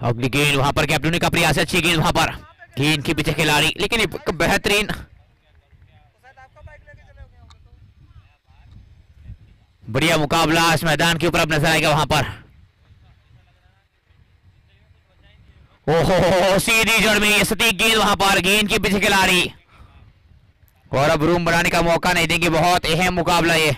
अगली गेंद वहां पर कैप्टन का प्रयास है, अच्छी गेंद वहां पर, गेंद के पीछे खिलाड़ी, लेकिन एक बेहतरीन बढ़िया मुकाबला इस मैदान के ऊपर अब नजर आएगा वहां पर। ओहो सीधी जड़ में सटीक गेंद वहां पर, गेंद के पीछे खिलाड़ी, और अब रूम बनाने का मौका नहीं देंगे, बहुत अहम मुकाबला ये।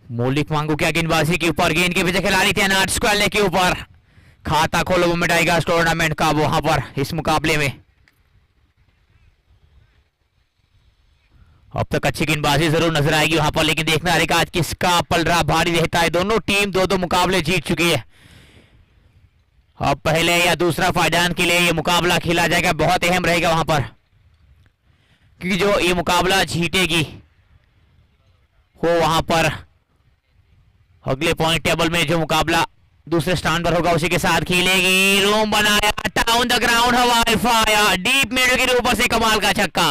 मौलिक मांगू क्या गेंदबाजी के ऊपर, गेंद के पीछे खिलाड़ी तैनात, स्क्वाले के ऊपर खाता खोलो वो मिटाएगा इस टूर्नामेंट का वहां पर इस मुकाबले में। अब तक अच्छी गेंदबाजी जरूर नजर आएगी वहां पर, लेकिन देखना रहेगा आज किसका पलड़ा भारी रहता है। दोनों टीम दो दो मुकाबले जीत चुकी है, अब पहले या दूसरा फायदान के लिए ये मुकाबला खेला जाएगा, बहुत अहम रहेगा वहां पर, क्योंकि जो ये मुकाबला जीतेगी वो वहां पर अगले पॉइंट टेबल में जो मुकाबला दूसरे स्थान पर होगा उसी के साथ खेलेगी। रूम बनाया, टाउन द ग्राउंड, हवाई फायर, डीप मिड के ऊपर से कमाल का छक्का।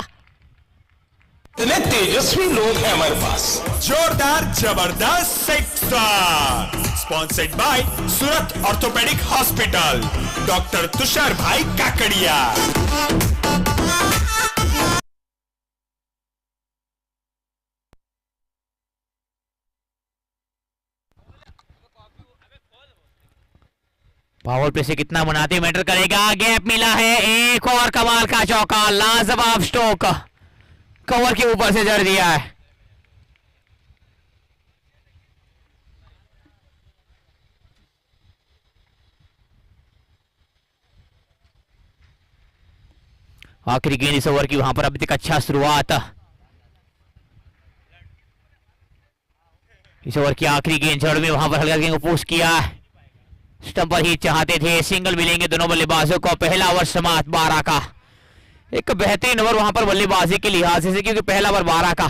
इतने तेजस्वी लोग हैं हमारे पास। जोरदार जबरदस्त sixer, sponsored by Surat orthopaedic hospital, doctor Tushar भाई काकड़िया। पावर प्ले से कितना बनाते मैटर करेगा, गैप मिला है, एक और कमाल का चौका, लाजवाब स्ट्रोक, कवर के ऊपर से जड़ दिया है। आखिरी गेंद इस ओवर की वहां पर अभी तक अच्छा शुरुआत, इस ओवर की आखिरी गेंद जड़ में वहां पर हल्का गेंद को पुश किया, स्टंपर ही चाहते थे, सिंगल मिलेंगे दोनों बल्लेबाजों को। पहला ओवर समाप्त 12 का, एक बेहतरीन ओवर वहां पर बल्लेबाजी के लिहाज से, क्योंकि पहला ओवर 12 का,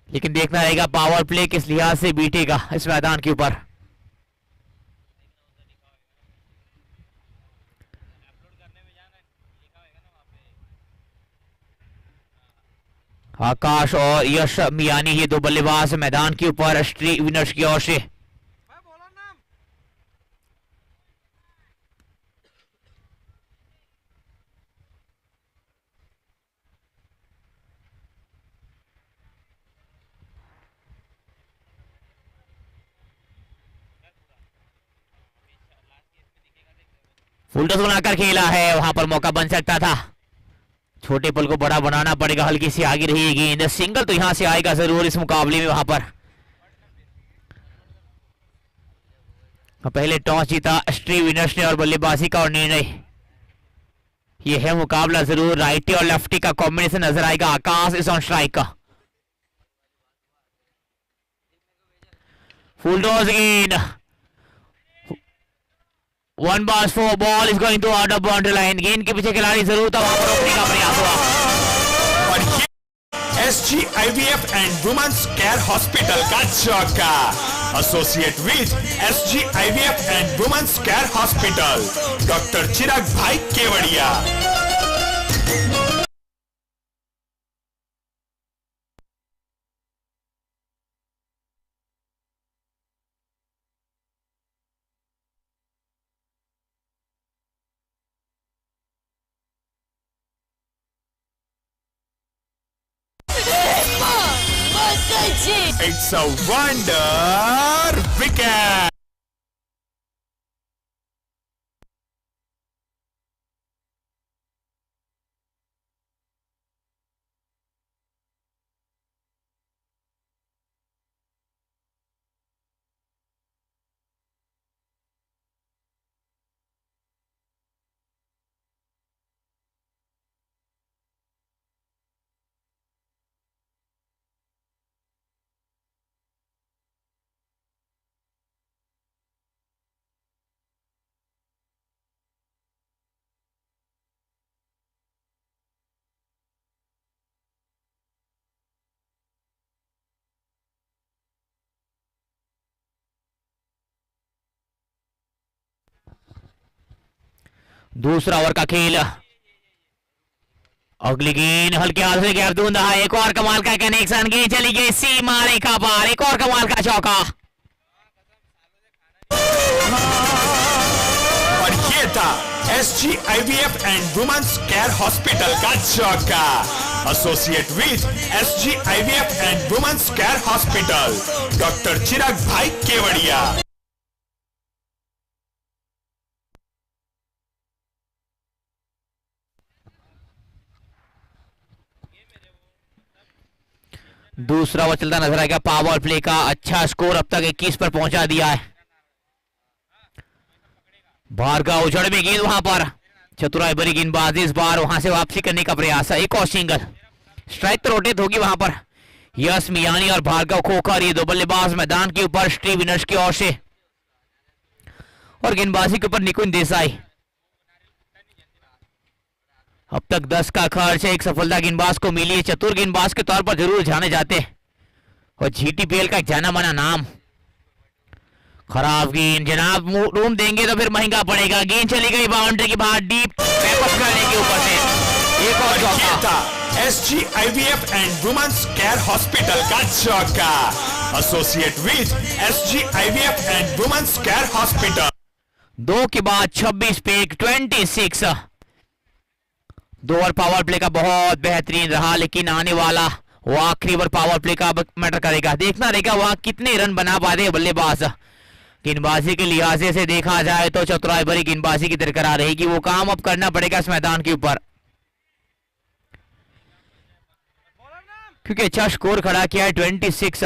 लेकिन देखना रहेगा पावर प्ले किस लिहाज से बीतेगा इस मैदान के ऊपर। आकाश और यश मियानी ये दो बल्लेबाज मैदान के ऊपर स्ट्री विनर्स की ओर से। फुल टॉस बनाकर खेला है, वहां पर मौका बन सकता था, छोटे पल को बड़ा बनाना पड़ेगा, हल्की सी आगे रही गेंद, सिंगल तो यहां से आएगा जरूर इस मुकाबले में वहां पर। पहले टॉस जीता स्ट्री विनर्स ने और बल्लेबाजी का और निर्णय, यह है मुकाबला जरूर, राइटी और लेफ्टी का कॉम्बिनेशन नजर आएगा। आकाश इज ऑन स्ट्राइक का, फुल टॉस गेंद, 1 ball 4 ball is going to out of boundary line, गेंद के पीछे खिलाड़ी जरूर था, वहां पर रोकने का प्रयास हुआ। और ये SGIVF and women's care hospital का चौका, associate with SGIVF and women's care hospital, doctor Chirag bhai Kevadiya. It's a wonder wicket. दूसरा ओवर का खेल। अगली गेंद हल्के हाथ से गर्दून रहा, एक और कमाल का कनेक्शन, गेंद चली गई सीमा रेखा पार, एक और कमाल का चौका। और ये था SG IVF and women's care hospital का चौका। Associate with SG IVF and women's care hospital, doctor Chirag bhai Kevadiya. दूसरा ओवर चलता नजर आएगा, पावर प्ले का अच्छा स्कोर अब तक 21 पर पहुंचा दिया है। भार्गव उछड़ में गेंद वहां पर, चतुराई भरी गेंदबाजी, इस बार वहां से वापसी करने का प्रयास है, एक और सिंगल, स्ट्राइक तो रोटेट होगी वहां पर। यश मियानी और भार्गव खोखर ये दो बल्लेबाज मैदान के ऊपर स्ट्री विनर्स की ओर से, और गेंदबाजी के ऊपर निकुंज देसाई। अब तक 10 का खर्च है, एक सफलता गेंदबाज को मिली है, चतुर गेंदबाज के तौर पर जरूर जाने जाते हैं और GTPL का एक जाना माना नाम। खराब गेंद जनाब, रूम देंगे तो फिर महंगा पड़ेगा, गेंद चली गई बाउंड्री के बाहर, डीप वापस करने के ऊपर से एक और चौका। SG IVF and women's care hospital का चौका। Associate with SG IVF and women's care hospital. 2 के बाद 26 पे 26। 2 ओवर पावर प्ले का बहुत बेहतरीन रहा, लेकिन आने वाला वो आखिरी ओवर पावर प्ले का मैटर करेगा। देखना रहेगा वहां कितने रन बना पाते हैं बल्लेबाज। गेंदबाजी के लिहाज से देखा जाए तो चतुराई भरी गेंदबाजी की दरकार रहेगी, वो काम अब करना पड़ेगा इस मैदान के ऊपर, क्योंकि अच्छा स्कोर खड़ा किया है 26।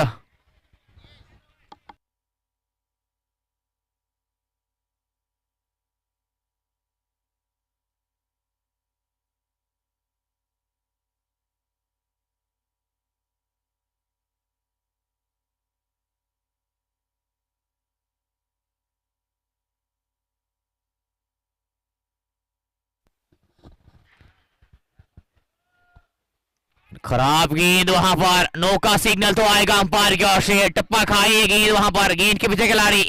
खराब गेंद वहां पर, नो का सिग्नल तो आएगा अंपायर की ओर से, टप्पा खाई गेंद वहां पर, गेंद के पीछे खिलाड़ी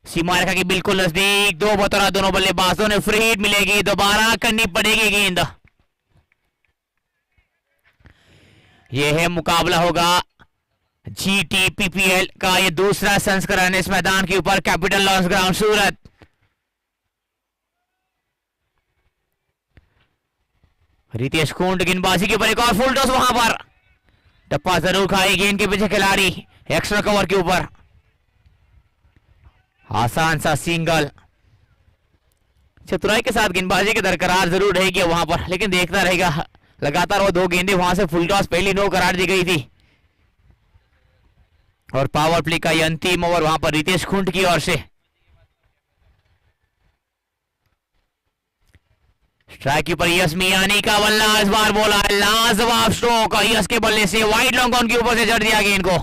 सीमा रेखा के बिल्कुल नजदीक, 2 बतौर दोनों बल्लेबाजों ने फ्री हिट मिलेगी, दोबारा करनी पड़ेगी गेंद। यह है मुकाबला होगा GTPPL का ये दूसरा संस्करण इस मैदान के ऊपर, कैपिटल लॉन्स ग्राउंड सूरत। रितेश कुंड गेंदबाजी के ऊपर एक और फुल टॉस वहां पर, टप्पा जरूर खाई, गेंद के पीछे खिलाड़ी एक्स्ट्रा कवर के ऊपर, आसान सा सिंगल। चतुराई के साथ गेंदबाजी की दरकरार जरूर रहेगी वहां पर, लेकिन देखना रहेगा, लगातार वो 2 गेंदें वहां से फुल टॉस पहली नो करार दी गई थी, और पावर प्ले का ये अंतिम ओवर वहां पर रितेश कुंड की ओर से। स्ट्राइक के ऊपर यश मियानी का बल्ला, इस बार बोला लाजवाब स्ट्रोक, यश के बल्ले से वाइड लॉन्ग ऑन के ऊपर से जड़ दिया गेंद को।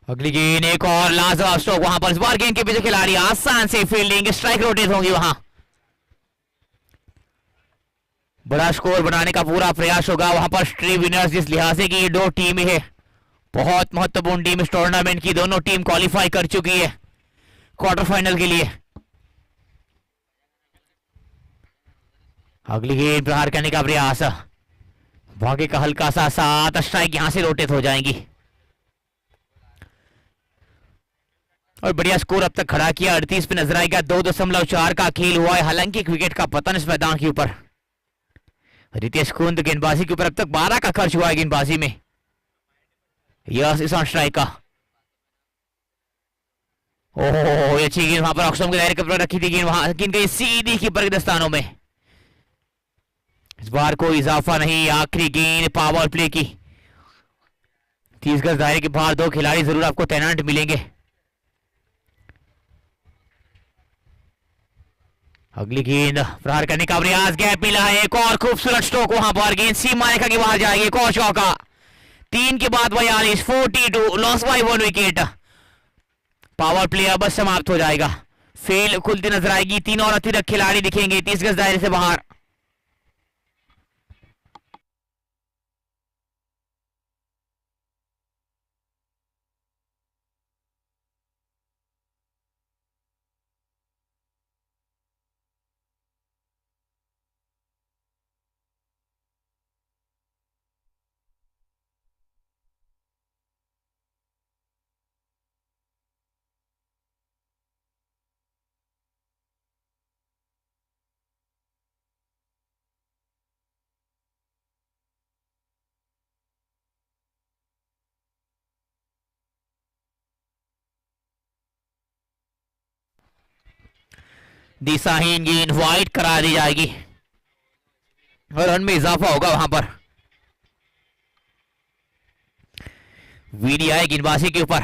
अगली गेंद, एक और लाजवाब स्ट्रोक वहां पर, इस बार गेंद के पीछे खिलाड़ी, आसान से फील्डिंग, स्ट्राइक रोटेट होंगी वहां। बड़ा स्कोर बनाने का पूरा प्रयास होगा वहां पर स्ट्री विनर्स, जिस लिहाज से कि ये 2 टीमें है, बहुत महत्वपूर्ण टीम इस टूर्नामेंट की, दोनों टीम क्वालिफाई कर चुकी है क्वार्टर फाइनल के लिए। अगली गेंद प्रहार करने का प्रयास, भागे का हल्का सा साथ, स्ट्राइक यहां से रोटेट हो जाएंगी, और बढ़िया स्कोर अब तक खड़ा किया, 38 पे नजर आएगा। 2.4 का खेल हुआ है, हालांकि एक विकेट का पतन इस मैदान के ऊपर। रितेश कुंद गेंदबाजी के ऊपर अब तक 12 का खर्च हुआ है गेंदबाजी में, यस इस ऑन स्ट्राइक का। ओहो, ये अच्छी गेंद वहां पर ऑक्सम के दायरे के ऊपर रखी थी गेंद, वहां गेंद गई सीधी कीपर के दस्तानों में, इस बार कोई इजाफा नहीं। आखिरी गेंद पावर प्ले की। 30 गज दायरे के बाहर दो खिलाड़ी जरूर आपको तैनात मिलेंगे। अगली गेंद प्रहार करने का प्रयास, गैप मिला है। एक और खूबसूरत स्ट्रोक वहां पर, गेंद सीमा रेखा के बाहर जाएगी। एक और चौका। 3 के बाद 42, 42, loss by 1 wicket. Power play अब समाप्त हो जाएगा। फेल खुलती नजर आएगी। 3 और अतिरिक्त खिलाड़ी दिखेंगे 30 गज दायरे से बाहर। दिशाहीन गेंद वाइड करा दी जाएगी और रन में इजाफा होगा वहां पर। वीडियो गेंदबाजी के ऊपर,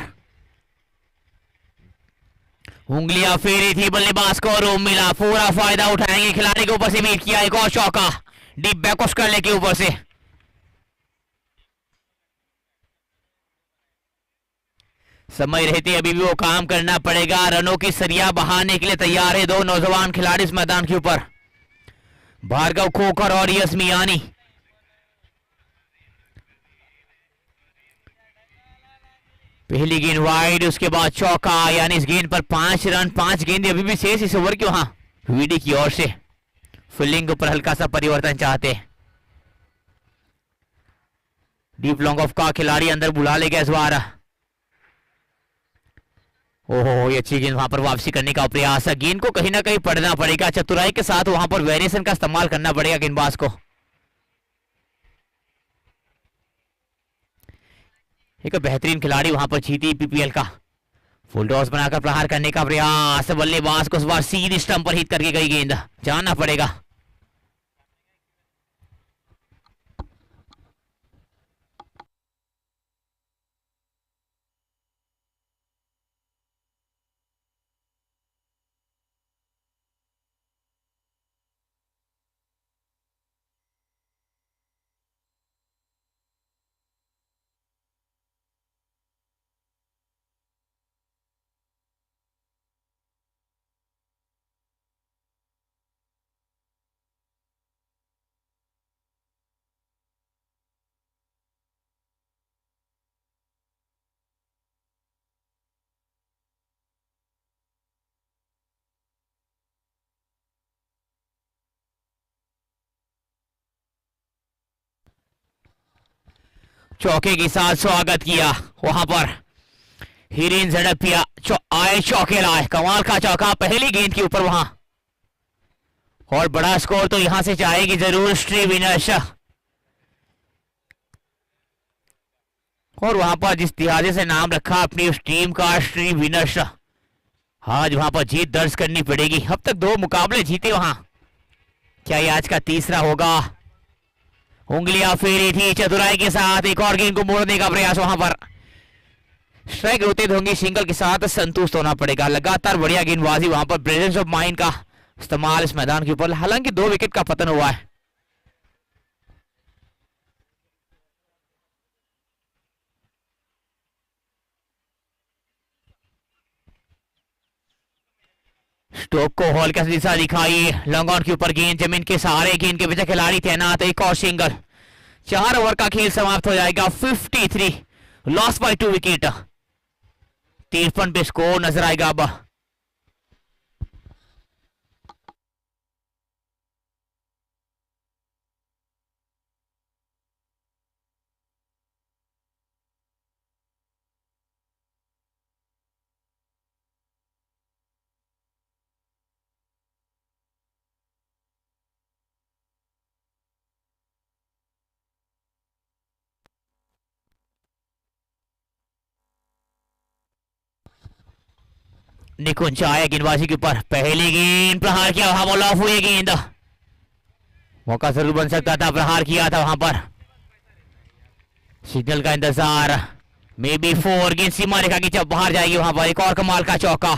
उंगलियां फेरी थी बल्लेबाज को, रूम मिला। पूरा फायदा उठाएंगे खिलाड़ी के ऊपर से बीट किया। एक और चौका डीप बैक उस करने के ऊपर से। समय रहते अभी भी वो काम करना पड़ेगा। रनों की सरिया बहाने के लिए तैयार है दो नौजवान खिलाड़ी इस मैदान के ऊपर, भार्गव खोकर और यश मियानी। पहली गेंद वाइड, उसके बाद चौका, यानी इस गेंद पर 5 रन। 5 गेंदें अभी भी शेष इस ओवर की। वहां वीडी की ओर से फील्डिंग पर हल्का सा परिवर्तन चाहते हैं। डीप लॉन्ग ऑफ का खिलाड़ी अंदर बुला लेगा इस बार। ओहो, ये अच्छी गेंद वहां पर वापसी करने का प्रयास है। गेंद को कहीं ना कहीं पढ़ना पड़ेगा, चतुराई के साथ वहां पर वेरिएशन का इस्तेमाल करना पड़ेगा गेंदबाज को। एक बेहतरीन खिलाड़ी वहां पर जीती पीपीएल का। फुल टॉस बनाकर प्रहार करने का प्रयास, बल्लेबाज को इस बार सीधी स्टंप पर हिट करके गई गेंद, जाना पड़ेगा। चौके के साथ स्वागत किया वहां पर हिरेन झड़पिया। आए चौके लाए, कमाल का चौका पहली गेंद के ऊपर वहां, और बड़ा स्कोर तो यहां से चाहेगी जरूर श्री विनश। और वहां पर जिस लिहाजे से नाम रखा अपनी उस टीम का श्री विनश, आज वहां पर जीत दर्ज करनी पड़ेगी। अब तक 2 मुकाबले जीते वहां, क्या ये आज का तीसरा होगा? उंगलियां फेरी थी चतुराई के साथ, एक और गेंद को मोड़ने का प्रयास वहां पर। स्ट्राइक होते होंगे सिंगल के साथ संतुष्ट होना पड़ेगा। लगातार बढ़िया गेंदबाजी वहां पर, प्रेजेंस ऑफ माइंड का इस्तेमाल इस मैदान के ऊपर। हालांकि 2 विकेट का पतन हुआ है। स्टोक को हॉल का दिशा दिखाई, लॉन्ग ऑन के ऊपर गेंद जमीन के सहारे, गेंद के पीछे खिलाड़ी तैनात, एक और सिंगल। 4 ओवर का खेल समाप्त हो जाएगा। 53 लॉस बाय 2 विकेट। 53 पे स्कोर नजर आएगा अब। निकुंज आया गेंदबाजी के ऊपर, पहली गेंद प्रहार किया, बॉल ऑफ हुई गेंद। मौका जरूर बन सकता था, प्रहार किया था वहां पर, सिग्नल का इंतजार। मे बी 4, गेंद सीमा रेखा की जब बाहर जाएगी वहां पर एक और कमाल का चौका।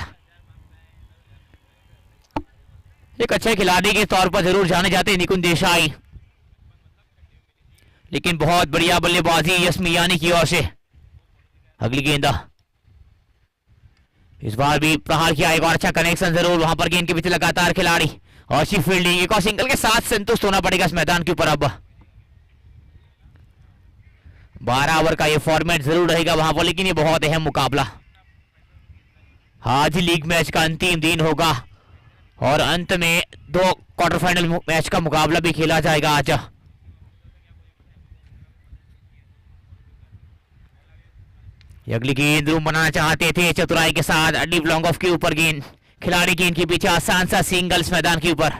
एक अच्छे खिलाड़ी के तौर पर जरूर जाने जाते हैं निकुंज देसाई, लेकिन बहुत बढ़िया बल्लेबाजी यश मियानी की ओर से। अगली गेंद, इस बार भी प्रहार किया, एक और अच्छा कनेक्शन जरूर वहां पर, गेंद के पीछे लगातार खिलाड़ी और अच्छी फील्डिंग, एक और सिंगल के साथ संतुष्ट होना पड़ेगा इस मैदान के ऊपर। अब 12 ओवर का ये फॉर्मेट जरूर रहेगा वहां पर, लेकिन ये बहुत अहम मुकाबला, आज ही लीग मैच का अंतिम दिन होगा और अंत में 2 क्वार्टर फाइनल मैच का मुकाबला भी खेला जाएगा आज। अगली गेंद रूम बनाना चाहते थे चतुराई के साथ, डीप लॉन्ग ऑफ के ऊपर गेंद, खिलाड़ी गेंद के पीछे आसान सा सिंगल्स मैदान के ऊपर।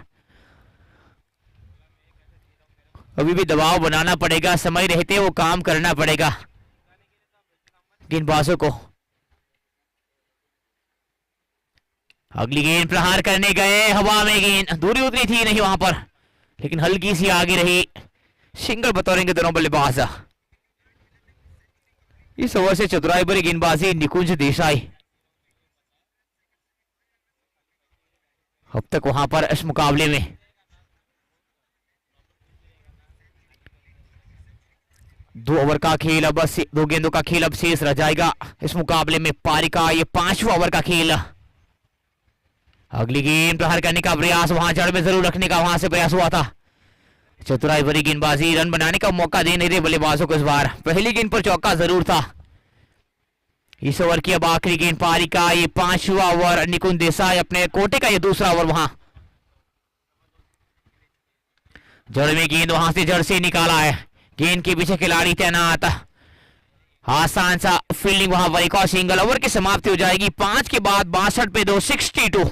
अभी भी दबाव बनाना पड़ेगा, समय रहते वो काम करना पड़ेगा गेंदबाजों को। अगली गेंद प्रहार करने गए, हवा में गेंद, दूरी उतनी थी नहीं वहां पर, लेकिन हल्की सी आगे रही, सिंगल बतौरेंगे दोनों बल्लेबाज। इस ओवर से चतुराई भरी गेंदबाजी निकुंज देसाई। अब तक वहां पर इस मुकाबले में 2 ओवर का खेल, अब 2 गेंदों का खेल अब शेष रह जाएगा इस मुकाबले में। पारी का ये 5वां ओवर का खेल। अगली गेंद प्रहार करने का प्रयास, वहां जड़ में जरूर रखने का वहां से प्रयास हुआ था। चतुराई भरी गेंदबाजी, रन बनाने का मौका दे नहीं रहे बल्लेबाजों को इस बार। पहली गेंद पर चौका जरूर था। इस ओवर की अब आखिरी गेंद, पारी का ये 5वां ओवर। निकुंज देसाई अपने कोटे का ये दूसरा ओवर, वहां जड़ में गेंद, वहां से जड़ से निकाला है, गेंद के पीछे खिलाड़ी तैनात, आसान सा फील्डिंग वहां पर, एक और सिंगल। ओवर की समाप्ति हो जाएगी 5 के बाद 62 पे 2, 62।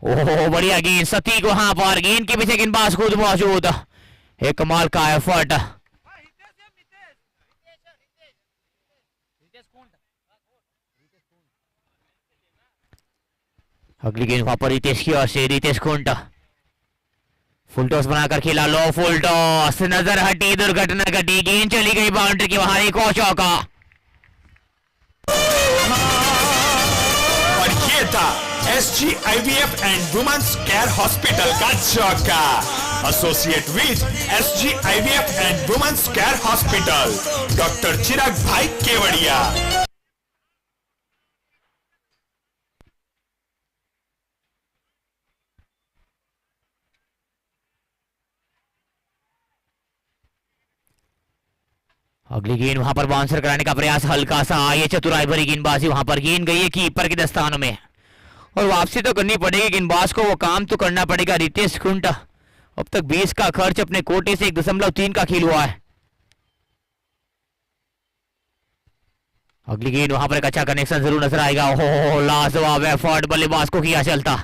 ओह बढ़िया गेंद, सटीक वहां पर, गेंद के पीछे गेंदबाज खुद मौजूद, एक कमाल का एफर्ट। अगली गेंद वहां पर रितेश की ओर से, रितेश खुंट फुल टॉस बनाकर खेला, लो फुल टॉस, नजर हटी, दुर्घटना घटी, गेंद चली गई बाउंड्री के वहां, एक और चौका। और ये था SG IVF and women's care hospital का चौका। Associate with SG IVF and women's care hospital, doctor Chirag bhai Kevadiya. अगली गेंद वहां पर बाउंसर कराने का प्रयास, हल्का सा ये चतुराई भरी गेंदबाजी, वहां पर गेंद गई है कीपर के दस्तानों में और वापसी तो करनी पड़ेगी गेंदबाज को, वो काम तो करना पड़ेगा। रितेश खुंट अब तक 20 का खर्च अपने कोटे से 1.3 का खेल हुआ है। अगली गेंद वहां पर एक अच्छा कनेक्शन जरूर नजर आएगा। ओहो लाजवाब एफर्ट बल्लेबाज को किया चलता।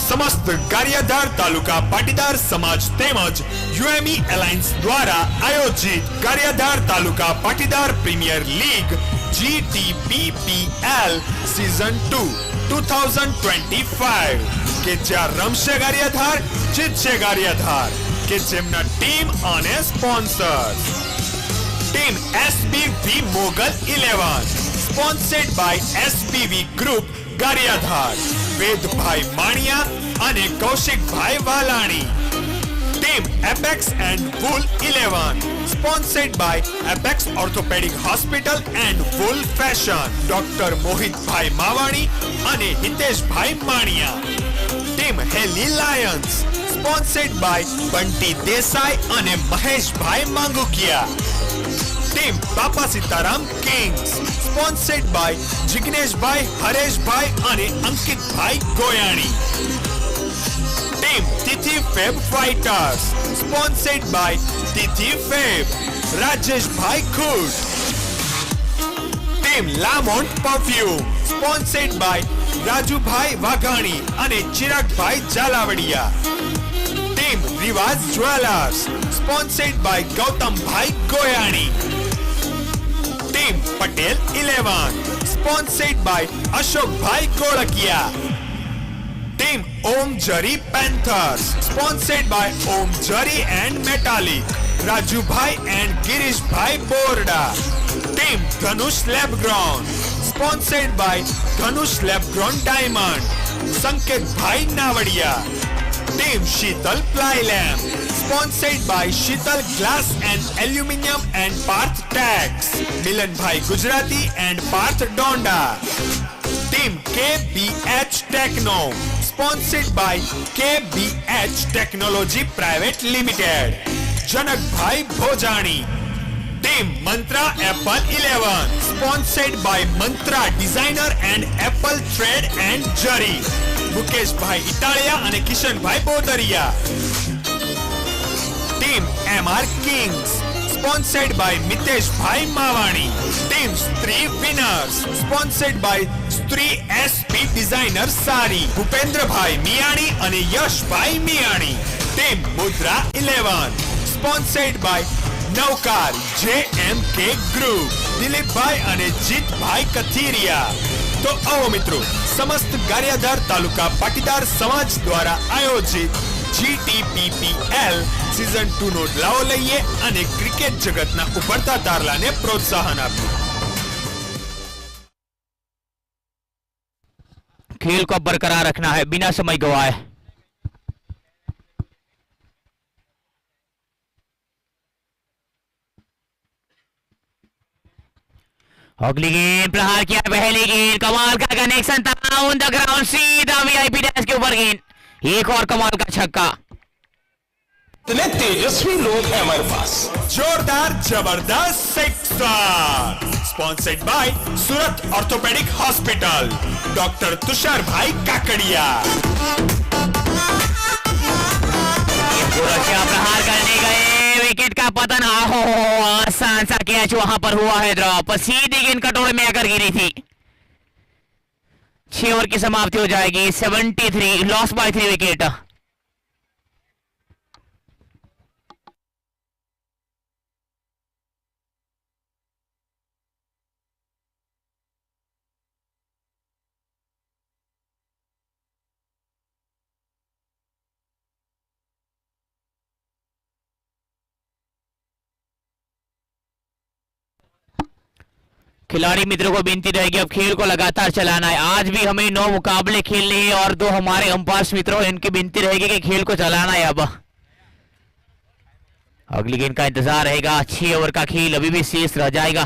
समस्त गारियाधार तालुका पाटीदार समाज તેમજ UME એલાયન્સ દ્વારા આયોજિત Gariadhar taluka Patidar premier league GTPPL season 2 2025 કે જ્યાં રમશે ગારિયાધાર, જીતશે ગારિયાધાર, કે જેમના ટીમ અને sponsor team SBV Mughal 11 sponsored by SBV Group Gariadhar, Vedbhai Maniya અને Kaushikbhai Valani. Team Apex and Wool 11 sponsored by Apex Orthopedic Hospital and Wool Fashion, Dr. મોહિતભાઈ Mavani અને Hiteshbhai Maniya. Team Heli Lions sponsored by Bunty Desai અને મહેશભાઈ માંગુકિયા. Team બાપા સીતારામ Kings sponsored by જિગ્નેશભાઈ, હરેશભાઈ અને Ankitbhai Goyani. Team Tithi Feb Fighters sponsored by Tithi Feb, Rajeshbhai ખુડ. Team Lamont Perfume sponsored by Rajubhai Vaghani અને Chiragbhai Zalavadia. Team રિવાજ jewellers sponsored by Gautambhai Goyani. Team Patel 11 sponsored by Ashokbhai Golakiya. Team Om Jari Panthers sponsored by Om Jari and Metallic, Rajubhai and Girishbhai Borda. Team Dhanush Labground sponsored by Dhanush Labground Diamond, Sanketbhai Navadiya. Team Sheetal Plylam sponsored by Sheetal Glass and Aluminium and Parth Tax, Milanbhai Gujarati and Parth Donda. Team KBH Techno sponsored by KBH Technology Private Limited, Janakbhai Bhojani. Team Mantra Apple 11 sponsored by Mantra Designer and Apple Thread and Jari, Mukeshbhai Italia and Kishanbhai Bodaria. Team MR Kings sponsored by Miteshbhai Mawani. Team Stree Winners sponsored by Stree SP Designer Sari, Bhupendrabhai Miyani and Yashbhai Miyani. Team Mudra 11 sponsored by Navkar JMK Group, દિલીપભાઈ અને જીતભાઈ કથિરિયા. તો આવો મિત્રો, સમસ્ત ગારિયાધાર તાલુકા પાટીદાર સમાજ દ્વારા આયોજિત GTPPL season 2 નો લાવો લઈએ અને ક્રિકેટ જગતના ઉભરતા તારલાને પ્રોત્સાહન આપીએ. खेल को बरकरार रखना है बिना समय गवाए. अगली गेंद प्रहार किया, पहली गेंद कमाल का कनेक्शन था ऑन द ग्राउंड, सीधा वीआईपी डैश के ऊपर गेंद. एक और कमाल का छक्का. इतने तेजस्वी लोग हैं हमारे पास. जोरदार जबरदस्त sixer sponsored by Surat orthopaedic hospital, doctor Tushar भाई काकड़िया. सुरक्षा प्रहार करने गए, विकेट का पतन. आहो, आसान सा कैच वहां पर हुआ है ड्रॉप. सीधी गेंद कटोरे में आकर गिरी थी. 6 ओवर की समाप्ति हो जाएगी. 73 लॉस बाय 3 विकेट. खिलाड़ी मित्रों को विनती रहेगी अब खेल को लगातार चलाना है. आज भी हमें 9 मुकाबले खेलने हैं और 2 हमारे अंपायर मित्रों, इनकी विनती रहेगी कि खेल को चलाना है. अब अगली गेंद का इंतजार रहेगा. 6 ओवर का खेल अभी भी शेष रह जाएगा.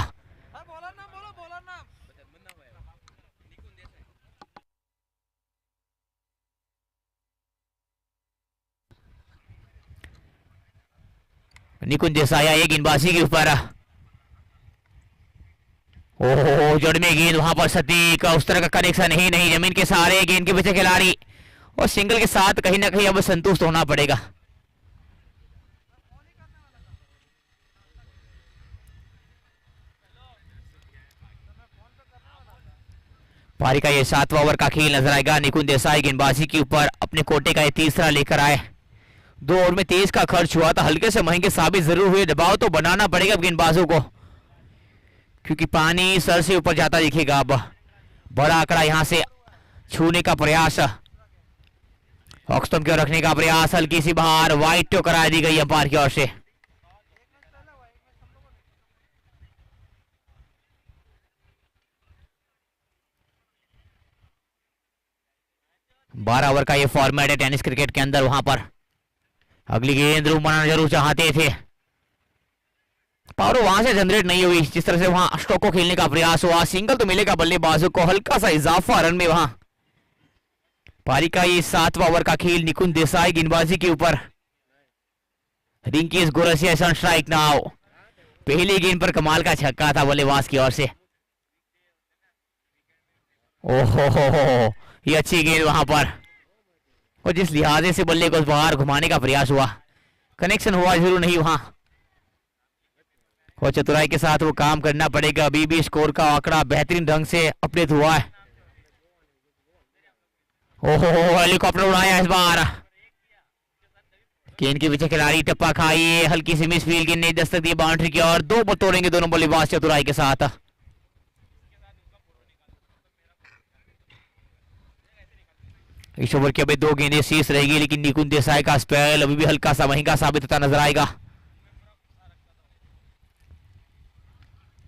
निकुंज देसाई ये गेंदबाजी के ऊपर. ओहो, जड़ में गेंद वहां पर सटीक. उस तरह का कनेक्शन ही नहीं. जमीन के सहारे गेंद के पीछे खिलाड़ी और सिंगल के साथ कहीं ना कहीं अब संतुष्ट होना पड़ेगा. पारी का ये 7वां ओवर का खेल नजर आएगा. निकुंज देसाई गेंदबाजी के ऊपर अपने कोटे का ये तीसरा लेकर आए. 2 ओवर में तेज का खर्च हुआ था, हल्के से महंगे साबित जरूर हुए. दबाव तो बनाना पड़ेगा अब गेंदबाजों को. क्योंकि पानी सर से ऊपर जाता दिखेगा। अब बड़ा आंकड़ा यहां से छूने का प्रयास, ऑक्सटम की ओर रखने का प्रयास, हल्की सी बाहर, वाइट तो करा दी गई अंपायर की ओर से। 12 ओवर का ये फॉर्मेट है टेनिस क्रिकेट के अंदर। वहां पर अगली गेंद रूम बनाना जरूर चाहते थे, पावर वहां से जनरेट नहीं हुई। जिस तरह से वहां स्ट्रोक को खेलने का प्रयास हुआ, सिंगल तो मिलेगा बल्लेबाजों को, हल्का सा इजाफा रन में वहां। पारी का ये 7वां ओवर का खेल निकुंज देसाई गेंदबाजी के ऊपर। रिंकीज गोरसिया सन स्ट्राइक नाउ। पहली गेंद पर कमाल का छक्का था बल्लेबाज की ओर से। ओहो, ये अच्छी गेंद वहां पर, और जिस लिहाजे से बल्ले को बाहर घुमाने का प्रयास हुआ, कनेक्शन हुआ जरूर नहीं वहां, और चतुराई के साथ वो काम करना पड़ेगा। अभी भी स्कोर का आंकड़ा बेहतरीन ढंग से अपडेट हुआ है। ओहो, हेलीकॉप्टर उड़ाया इस बार, गेंद के पीछे खिलाड़ी टप्पा खाई, हल्की सी मिस फील्ड, गेंद ने दस्तक दी बाउंड्री की और 2 पर तोड़ेंगे दोनों बल्लेबाज चतुराई के साथ। इस ओवर के अभी 2 गेंदें शेष रहेगी, लेकिन निकुंज देसाई का स्पेल अभी भी हल्का सा महंगा साबित होता नजर आएगा।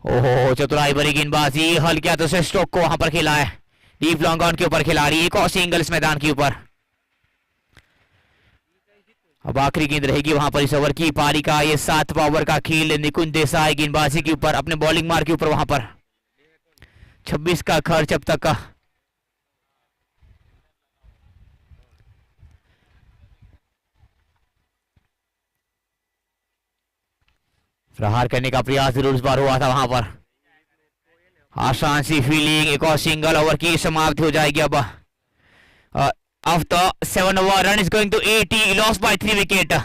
ओहो, चतुराई भरी गेंदबाजी, हल्का तो से स्ट्रोक को वहां पर खेला है, डीप लॉन्ग ऑन के ऊपर खिलाड़ी, एक और सिंगल इस मैदान के ऊपर। अब आखिरी गेंद रहेगी वहां पर इस ओवर की। पारी का ये 7वां ओवर का खेल निकुंज देसाई गेंदबाजी के ऊपर, अपने बॉलिंग मार्क के ऊपर। वहां पर 26 का खर्च अब तक का। प्रहार करने का प्रयास जरूर इस बार हुआ था वहां पर, आसान सी फील्डिंग, एक और सिंगल। ओवर की समाप्ति हो जाएगी अब। After 7 over, run is going to 80, loss by 3 wicket.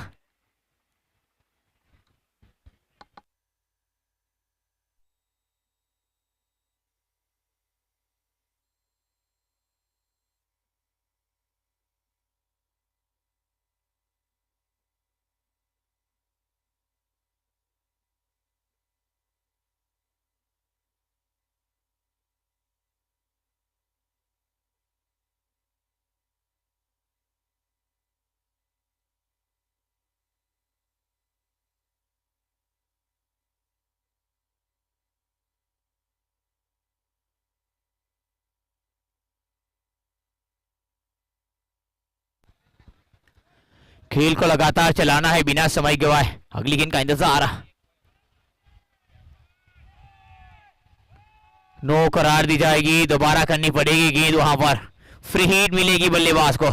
खेल को लगातार चलाना है बिना समय गवाए, अगली गेंद का इंतजार। नो करार दी जाएगी, दोबारा करनी पड़ेगी गेंद, वहां पर फ्री हिट मिलेगी बल्लेबाज को।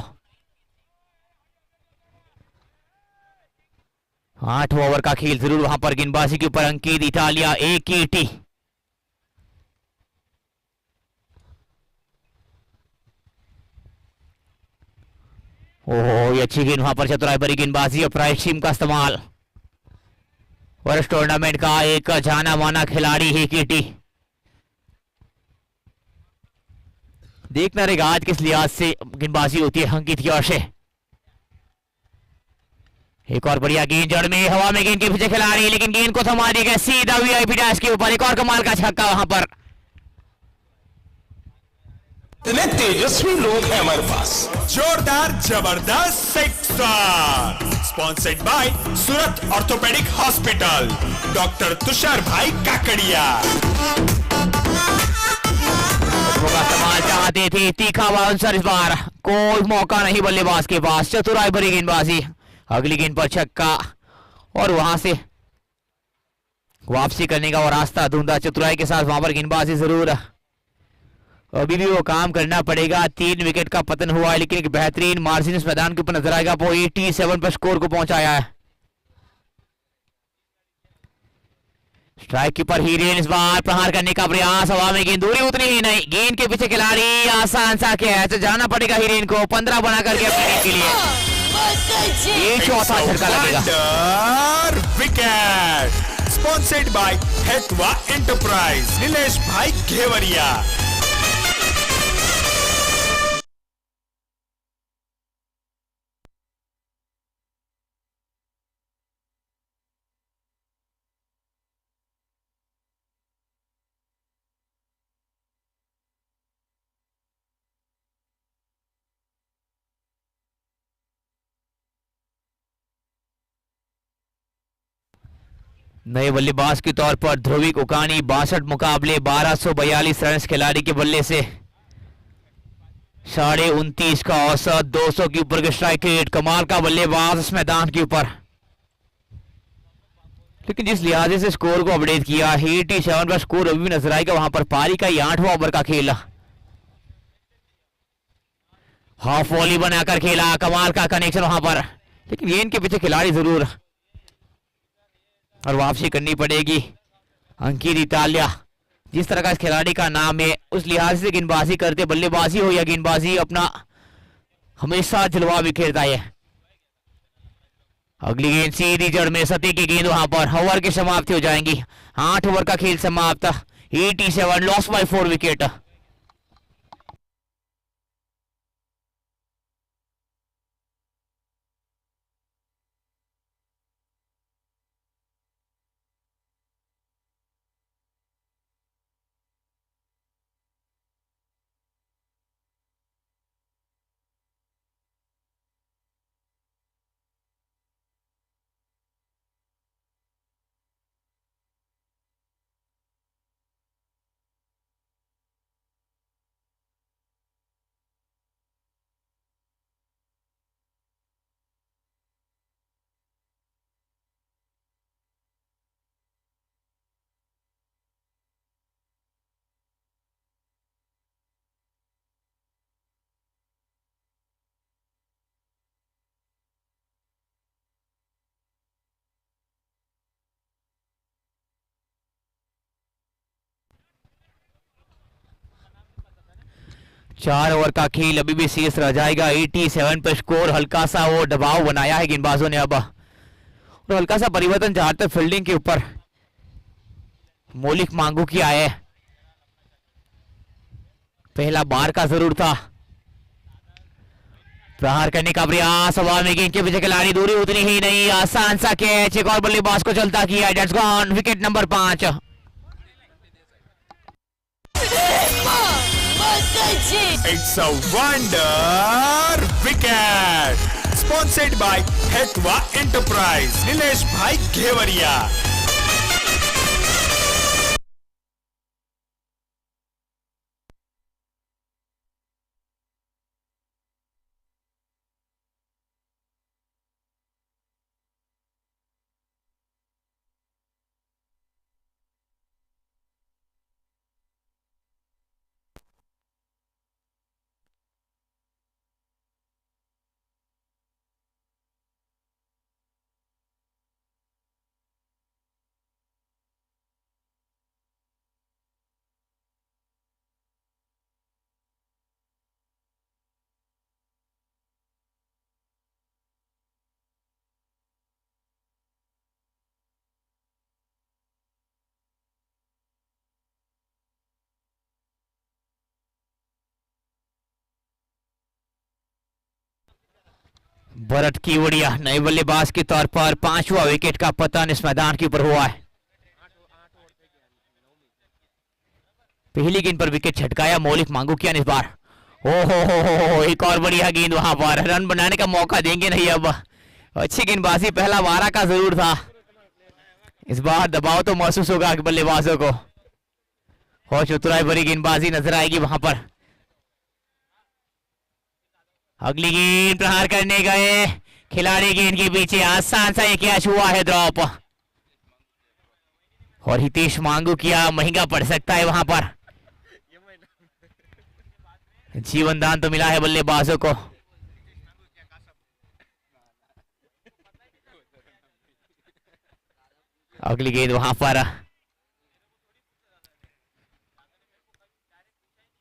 8वां ओवर का खेल जरूर वहां पर, गेंदबाजी के ऊपर अंकित इटालिया, एक की टी। ओहो, ये अच्छी गेंद वहां पर, चतुराई भरी गेंदबाजी और प्राइस टीम का इस्तेमाल। वर्ष टूर्नामेंट का एक जाना माना खिलाड़ी ही कीटी। देखना रहेगा आज किस लिहाज से गेंदबाजी होती है अंकित की ओर से। एक और बढ़िया गेंद जड़ में, हवा में गेंद के पीछे खिलाड़ी, लेकिन गेंद को थमा दिया गया सीधा वीआईपी डैश के ऊपर। एक और कमाल का छक्का वहां पर। इतने तेजस्वी लोग हैं हमारे पास। जोरदार जबरदस्त sixer, sponsored by Surat orthopaedic hospital, doctor Tushar भाई काकड़िया। इस्तेमाल चाहते थे, तीखा बाउंसर, इस बार कोई मौका नहीं बल्लेबाज के पास, चतुराई भरी गेंदबाजी, अगली गेंद पर छक्का, और वहां से वापसी करने का वो रास्ता ढूंढा चतुराई के साथ। वहां पर गेंदबाजी जरूर अभी भी वो काम करना पड़ेगा। 3 विकेट का पतन हुआ है, लेकिन एक बेहतरीन मार्जिन इस मैदान के ऊपर नजर आएगा। वो 87 पर स्कोर को पहुंचाया है। स्ट्राइक कीपर हीरेन इस बार प्रहार करने का प्रयास, हवा में गेंद, दूरी उतनी ही नहीं, गेंद के पीछे खिलाड़ी, आसान सा कैच, जाना पड़ेगा हीरेन को 15 बना करके अपने के लिए। ये चौथा झटका लगेगा। Wicket sponsored by Hetva enterprise, Nilesh bhai Ghevariya. नए बल्लेबाज के तौर पर ध्रुवी कुकानी 62 मुकाबले 1242 रन खिलाड़ी के बल्ले से 29.5 का औसत, 200 के ऊपर के स्ट्राइक रेट। कमाल का बल्लेबाज इस मैदान के ऊपर। लेकिन जिस लिहाजे से स्कोर को अपडेट किया, 87 का स्कोर अभी भी नजर आएगा वहां पर। पारी का 8वां ओवर का खेल, हाफ वॉली बनाकर खेला, कमाल का कनेक्शन वहां पर। लेकिन गेंद के पीछे खिलाड़ी जरूर, और वापसी करनी पड़ेगी। अंकित इटालिया जिस तरह का इस खिलाड़ी का नाम है, उस लिहाज से गेंदबाजी करते, बल्लेबाजी हो या गेंदबाजी, अपना हमेशा जलवा बिखेरता है। अगली गेंद सीधी जड़ में, सती की गेंद वहां पर। ओवर की समाप्ति हो जाएंगी, 8 ओवर का खेल समाप्त। 87 लॉस बाय 4 विकेट। 4 ओवर का खेल अभी भी शेष रह जाएगा। 87 पर स्कोर। हल्का सा वो दबाव बनाया है गेंदबाजों ने अब, और हल्का सा परिवर्तन चाहते फील्डिंग के ऊपर। मौलिक मांगू किया है, पहला बार का जरूर था। प्रहार करने का प्रयास, हवा में गेंद के पीछे खिलाड़ी, दूरी उतनी ही नहीं, आसान सा कैच। एक और बल्लेबाज को चलता किया, that's gone. Wicket number 5। It's a wonder wicket. Sponsored by Hetwa Enterprise. Nilesh bhai Ghevariya. Bharat कीवड़िया नए बल्लेबाज के तौर पर 5वां विकेट का पतन इस मैदान के ऊपर हुआ है। पहली गेंद पर विकेट छटकाया मौलिक मांगू किया इस बार। हो एक और बढ़िया गेंद वहां पर। रन बनाने का मौका देंगे नहीं अब। अच्छी गेंदबाजी पहला 12 का जरूर था। इस बार दबाव तो महसूस होगा बल्लेबाजों को, और चतुराई भरी गेंदबाजी नजर आएगी वहां पर। अगली गेंद प्रहार करने गए खिलाड़ी, गेंद के पीछे आसान सा ये कैच हुआ है ड्रॉप, और हितेश मांगू किया, महंगा पड़ सकता है वहां पर। जीवन दान तो मिला है बल्लेबाजों को। अगली गेंद वहां पर,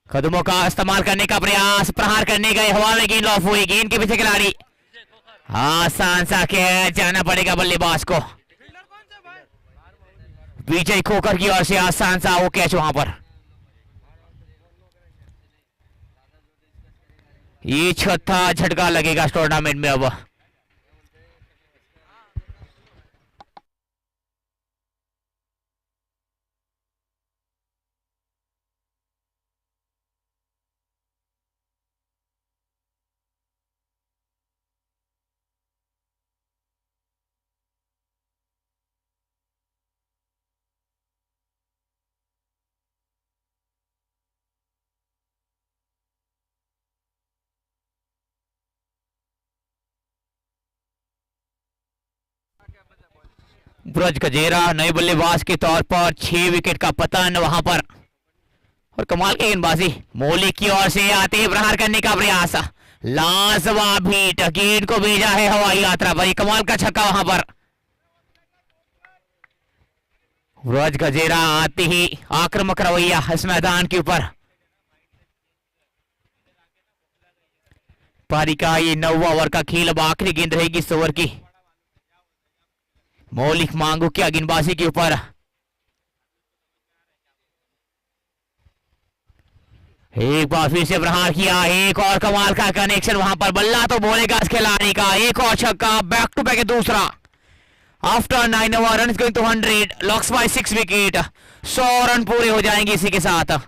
कदमों का इस्तेमाल करने का प्रयास, प्रहार करने गए, हवा में गेंद ऑफ हुई, गेंद के पीछे खिलाड़ी, आसान सा कैच, जाना पड़ेगा बल्लेबाज को। विजय खोकर की ओर से आसान सा वो कैच वहां पर। ये छठा झटका लगेगा इस टूर्नामेंट में अब। ब्रज गजेरा नए बल्लेबाज के तौर पर 6 विकेट का पतन वहां पर। और कमाल की गेंदबाजी मौलिक की ओर से आते ही प्रहार करने का प्रयास, लाजवाब हिट, गेंद को भेजा है हवाई यात्रा पर, कमाल का छक्का वहां पर। ब्रज गजेरा आते ही आक्रामक रवैया इस मैदान के ऊपर। पारी का ये 9वां ओवर का खेल, अब आखिरी गेंद रहेगी इस ओवर की। मौलिक मांगू क्या गेंदबाजी के ऊपर, एक बार फिर से प्रहार किया, एक और कमाल का कनेक्शन वहां पर, बल्ला तो बोलेगा इस खिलाड़ी का, एक और छक्का, बैक टू बैक दूसरा। After 9 over run going to 100, loss by 6 wicket, 100 run पूरे हो जाएंगे इसी के साथ।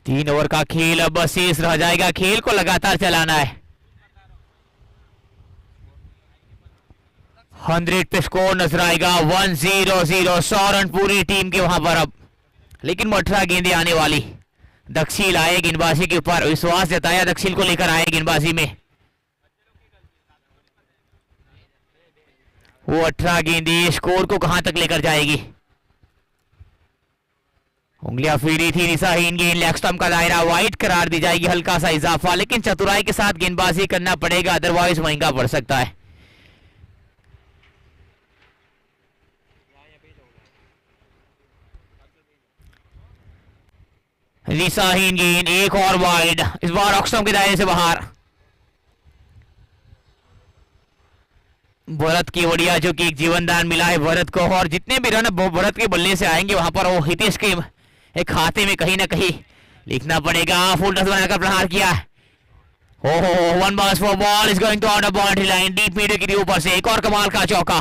तीन ओवर का खेल अब शेष रह जाएगा, खेल को लगातार चलाना है। 100 पे स्कोर नजर आएगा, 1-0-0, 100 रन पूरी टीम के वहां पर अब। लेकिन 18 गेंदें आने वाली, दक्षिल आए गेंदबाजी के ऊपर, विश्वास जताया दक्षिल को लेकर आए गेंदबाजी में। वो 18 गेंदें स्कोर को कहां तक लेकर जाएगी। उंगलियां फेरी थी दिशाहीन गेंद, लेग स्टंप का दायरा वाइड करार दी जाएगी, हल्का सा इजाफा, लेकिन चतुराई के साथ गेंदबाजी करना पड़ेगा, अदरवाइज महंगा पड़ सकता है। दिशाहीन गेंद, एक और वाइड, इस बार ऑफ स्टंप के दायरे से बाहर। भरत की बढ़िया जो कि एक जीवनदान मिला है भरत को, और जितने भी रन भरत के बल्ले से आएंगे वहां पर वो हितेश के एक खाते में कहीं ना कहीं लिखना पड़ेगा। फुल टच बनाकर प्रहार किया, हो 1 ball four ball is going to out the boundary line, deep mid के ऊपर से एक और कमाल का चौका।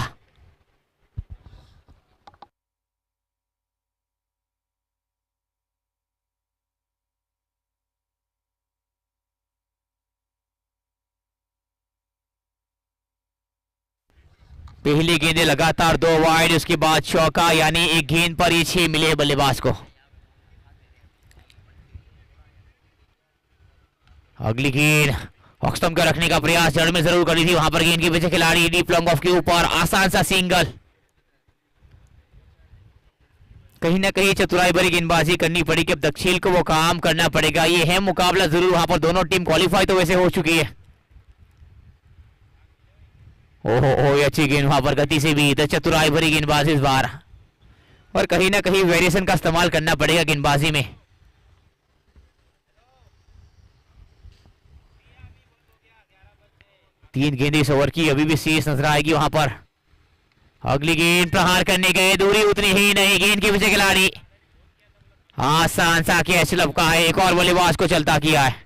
पहली गेंदें लगातार 2 वाइड, उसके बाद चौका, यानी एक गेंद पर ये 6 मिले बल्लेबाज को। अगली गेंद ऑफ स्टंप का रखने का प्रयास जड़ में जरूर करी थी वहां पर, गेंद के पीछे खिलाड़ी डीप लॉन्ग ऑफ के ऊपर, आसान सा सिंगल। कहीं ना कहीं चतुराई भरी गेंदबाजी करनी पड़ी कि अब दक्षिल को वो काम करना पड़ेगा। ये है मुकाबला जरूर, वहां पर दोनों टीम क्वालिफाई तो वैसे हो चुकी है। ओहो अच्छी गेंद वहां पर, गति से भी चतुराई भरी गेंदबाजी इस बार, और कहीं ना कहीं वेरिएशन का इस्तेमाल करना पड़ेगा गेंदबाजी में। तीन गेंदें इस ओवर की अभी भी शेष नजर आएगी वहां पर। अगली गेंद प्रहार करने गए, दूरी उतनी ही नहीं, गेंद के पीछे खिलाड़ी, आसान सा कैच लपका है, एक और बल्लेबाज को चलता किया है।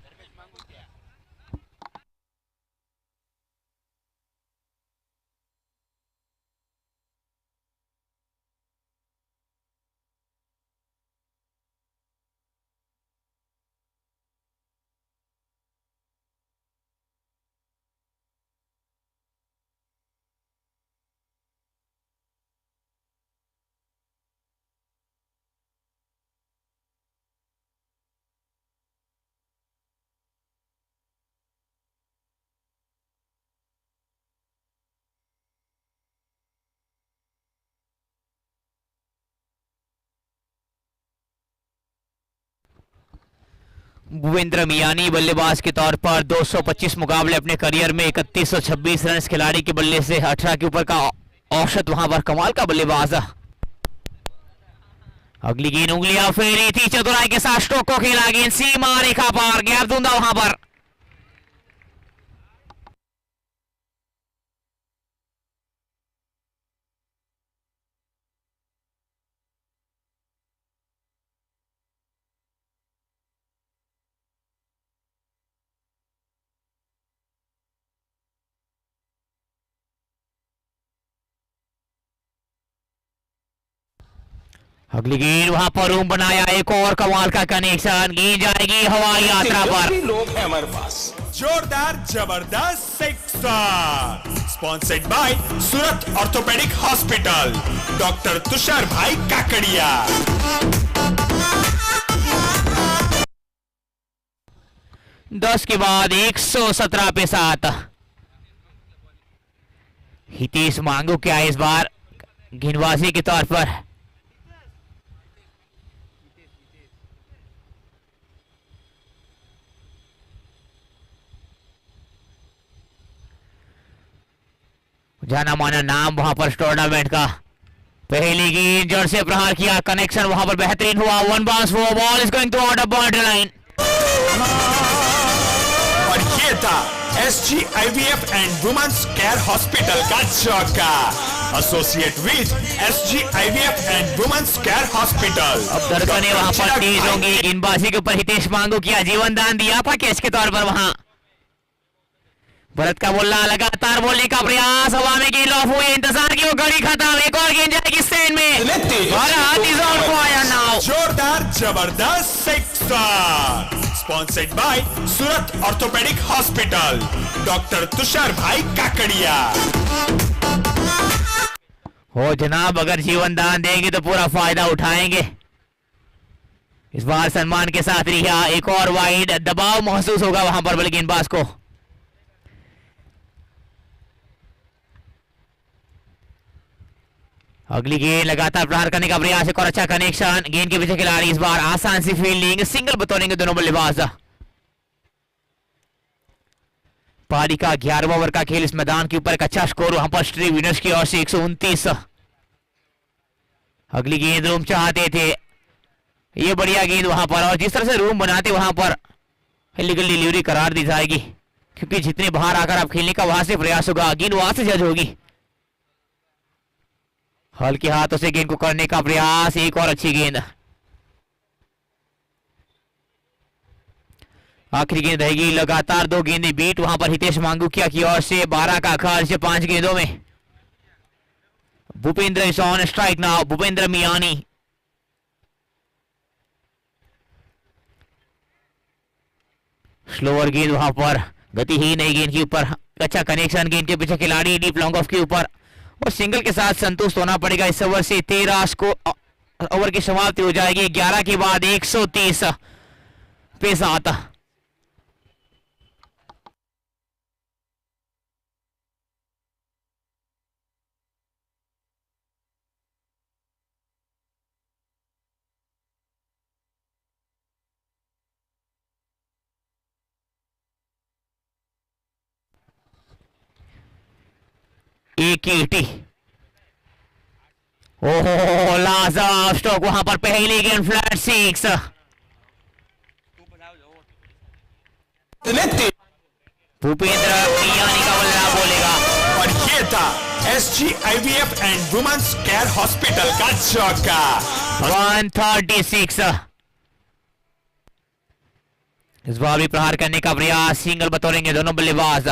भूपेंद्र मियानी बल्लेबाज के तौर पर 225 मुकाबले अपने करियर में, 3126 रन खिलाड़ी के बल्ले से, 18 के ऊपर का औसत वहां पर, कमाल का बल्लेबाज। अगली गेंद उंगलियां फेरी थी, चतुराई के साथ स्ट्रोक को खेला, गेंद सीमा रेखा पार, गैप दूंगा वहां पर। अगली गेंद वहां पर रूम बनाया, एक और कमाल का कनेक्शन, गेंद जाएगी हवाई यात्रा पर। तेजस्वी लोग हैं हमारे पास। जोरदार जबरदस्त sixer, sponsored by Surat orthopaedic hospital, doctor Tushar भाई काकड़िया। 10 के बाद 117 पे 7। हितेश मांगू क्या इस बार गेंदबाजी के तौर पर। जाना माना नाम वहां पर टूर्नामेंट का। पहली गेंद जड़ से प्रहार किया, कनेक्शन वहां पर बेहतरीन हुआ, one bounce four ball is going to out of boundary line. और ये था SGIVF and women's care hospital का चौका, associate with SGIVF and women's care hospital. अब धड़कने वहां पर तेज होंगी। गेंदबाजी के ऊपर हितेश मांगू किया, जीवन दान दिया था कैच के तौर पर वहां। भरत का बोलना, लगातार बोलने का प्रयास, हवा में गेंद ऑफ हुई, इंतजार की वो घड़ी खत्म, एक और गेंद जाएगी स्टैंड में। Bharat is on fire now. जोरदार जबरदस्त sixer, sponsored by Surat orthopaedic hospital, doctor Tushar भाई काकड़िया। हो जनाब, अगर जीवन दान देंगे तो पूरा फायदा उठाएंगे। इस बार सम्मान के साथ रिहा, एक और वाइड, दबाव महसूस होगा वहां पर बल्कि गेंदबाज को। अगली गेंद लगातार प्रहार करने का प्रयास, एक और अच्छा कनेक्शन, गेंद के पीछे खिलाड़ी, इस बार आसान सी फील्डिंग, सिंगल बतौरेंगे दोनों बल्लेबाज। पारी का 11वां ओवर का खेल, इस मैदान के ऊपर एक अच्छा स्कोर वहां पर स्ट्री विनर्स की ओर से 129। अगली गेंद रूम चाहते थे, ये बढ़िया गेंद वहां पर, और जिस तरह से रूम बनाते वहां पर इलीगल डिलीवरी करार दी जाएगी, क्योंकि जितने बाहर आकर आप खेलने का वहां से प्रयास होगा, गेंद वहां से जज होगी। हल्के हाथों से गेंद को करने का प्रयास, एक और अच्छी गेंद। आखिरी गेंद रहेगी, लगातार 2 गेंदें बीट वहां पर हितेश मांगूकिया की ओर से, 12 का खर्च 5 गेंदों में। Bhupendra is on strike now, Bhupendra Miani. Slower गेंद वहां पर, गतिहीन है गेंद के ऊपर, अच्छा कनेक्शन, गेंद के पीछे खिलाड़ी, डीप लॉन्ग ऑफ के ऊपर, और सिंगल के साथ संतुष्ट होना पड़ेगा। इस ओवर से 13 को ओवर की समाप्ति हो जाएगी, 11 के बाद 130 पे 7। एक 80। ओहो, लाजवाब स्ट्रोक वहां पर, पहली गेंद फ्लैट 6। भूपेंद्र मियानी का बल्ला बोलेगा। और ये था SGIVF and women's care hospital का चौका। 136। इस बार भी प्रहार करने का प्रयास, सिंगल बतौरेंगे दोनों बल्लेबाज।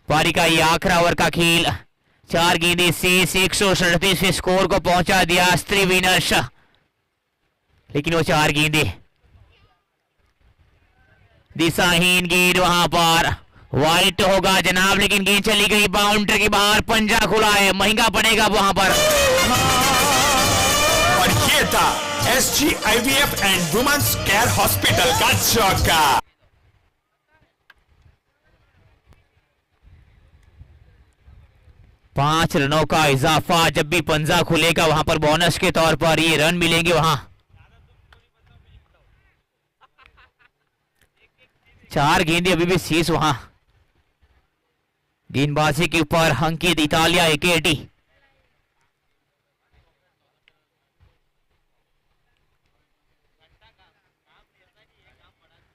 पारी का ये आखिरी ओवर का खेल, 4 गेंदें से 137 स्कोर को पहुंचा दिया स्त्री विनर्स, लेकिन वो 4 गेंदें, दिशाहीन गेंद वहां पर, वाइट होगा जनाब, लेकिन गेंद चली गई बाउंड्री के बाहर, पंजा खुला है, महंगा पड़ेगा वहां पर। और ये था SGIVF and women's care hospital का चौका। 5 रनों का इजाफा, जब भी पंजा खुलेगा वहां पर बोनस के तौर पर ये रन मिलेंगे वहां। 4 गेंदें अभी भी शेष वहां। गेंदबाजी के ऊपर अंकित इतालिया एकेटी।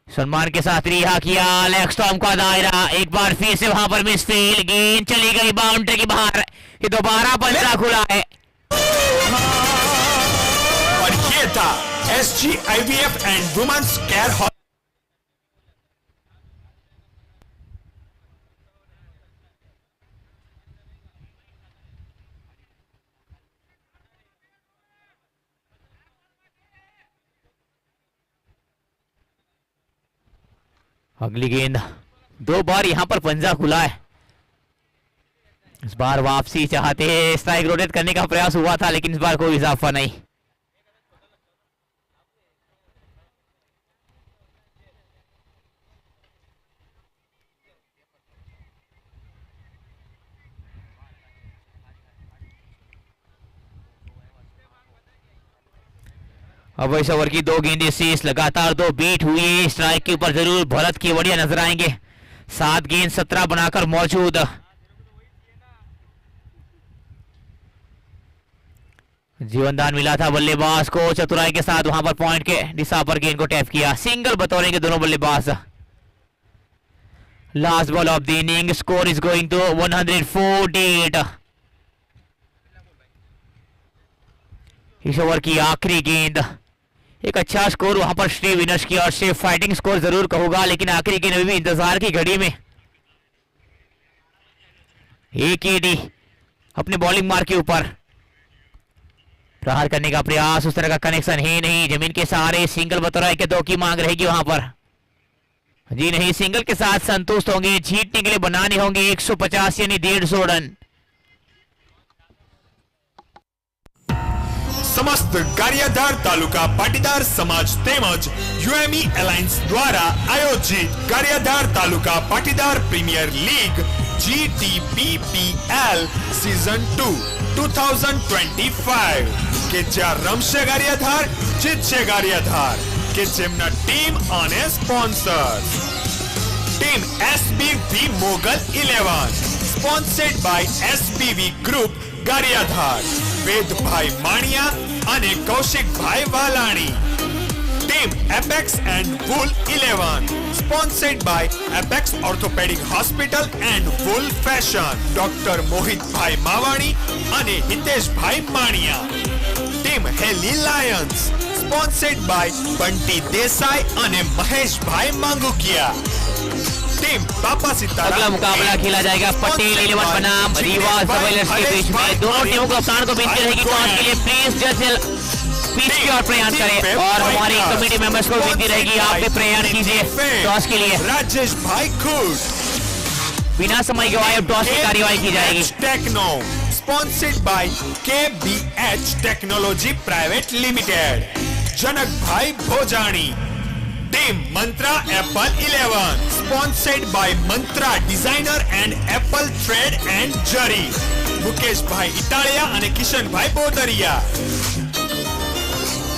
सम्मान के साथ रिहा किया, लेग स्टॉम्प का दायरा, एक बार फिर से वहां पर मिसफील्ड, गेंद चली गई बाउंड्री के बाहर, ये दोबारा पंजा खुला है। और ये था SGIVF एंड वुमेन्स केयर अगली गेंद, 2 बार यहां पर पंजा खुला है। इस बार वापसी चाहते, स्ट्राइक रोटेट करने का प्रयास हुआ था लेकिन इस बार कोई इजाफा नहीं। अब इस ओवर की 2 गेंदें शेष, लगातार 2 बीट हुई है। स्ट्राइक के ऊपर जरूर भरत की बढ़िया नजर आएंगे। 7 गेंद 17 बनाकर मौजूद। जीवनदान मिला था बल्लेबाज को, चतुराई के साथ वहां पर पॉइंट के दिशा पर गेंद को टैप किया। सिंगल बतौरेंगे दोनों बल्लेबाज। Last ball of the inning, score is going to 148। इस ओवर की आखिरी गेंद, एक अच्छा स्कोर वहां पर श्री विनर्स की ओर से, फाइटिंग स्कोर जरूर कहूंगा लेकिन आखिरी गेंद में भी इंतजार की घड़ी में AKD अपने बॉलिंग मार्क के ऊपर प्रहार करने का प्रयास, उस तरह का कनेक्शन है नहीं। जमीन के सहारे सिंगल बतौर के 2 की मांग रहेगी वहां पर। जी नहीं, सिंगल के साथ संतुष्ट होंगे। जीतने के लिए बनाने होंगे 150 यानी 150 रन। समस्त गारियाधार तालुका पाटीदार समाज तेमज UME एलायंस द्वारा आयोजित Gariadhar taluka Patidar premier league GTPPL season 2 2025 કે જ્યાં રમશે ગારિયાધાર, જીતશે ગારિયાધાર, કે જેમના ટીમ અને sponsor team SBV Mogal 11 sponsored by SBV group Gariadhar, Vedbhai Maniya અને Kaushikbhai Valani. Team apex and wool 11 sponsored by apex orthopaedic hospital and wool fashion, doctor Mohitbhai Mavani અને Hiteshbhai Maniya. Team Haley lions sponsored by Bunty Desai અને મહેશભાઈ માંગુકિયા. टीम पापा सीताराम. अगला मुकाबला खेला जाएगा पटेल 11 बनाम रीवा सर्वेलर्स के बीच में। दोनों टीमों को कप्तान को विनती रहेगी टॉस के लिए प्लीज जज पिच की ओर प्रयास करें और हमारे कमेटी मेंबर्स को विनती रहेगी आप भी प्रयास कीजिए टॉस के लिए। राजेश भाई खुद बिना समय गवाए टॉस की कार्यवाही की जाएगी। Techno sponsored by KBH technology private limited, Janak bhai Bhojani. Team Mantra apple 11 sponsored by Mantra designer and apple thread and zari, Mukesh bhai Italia અને Kishanbhai Bodariya.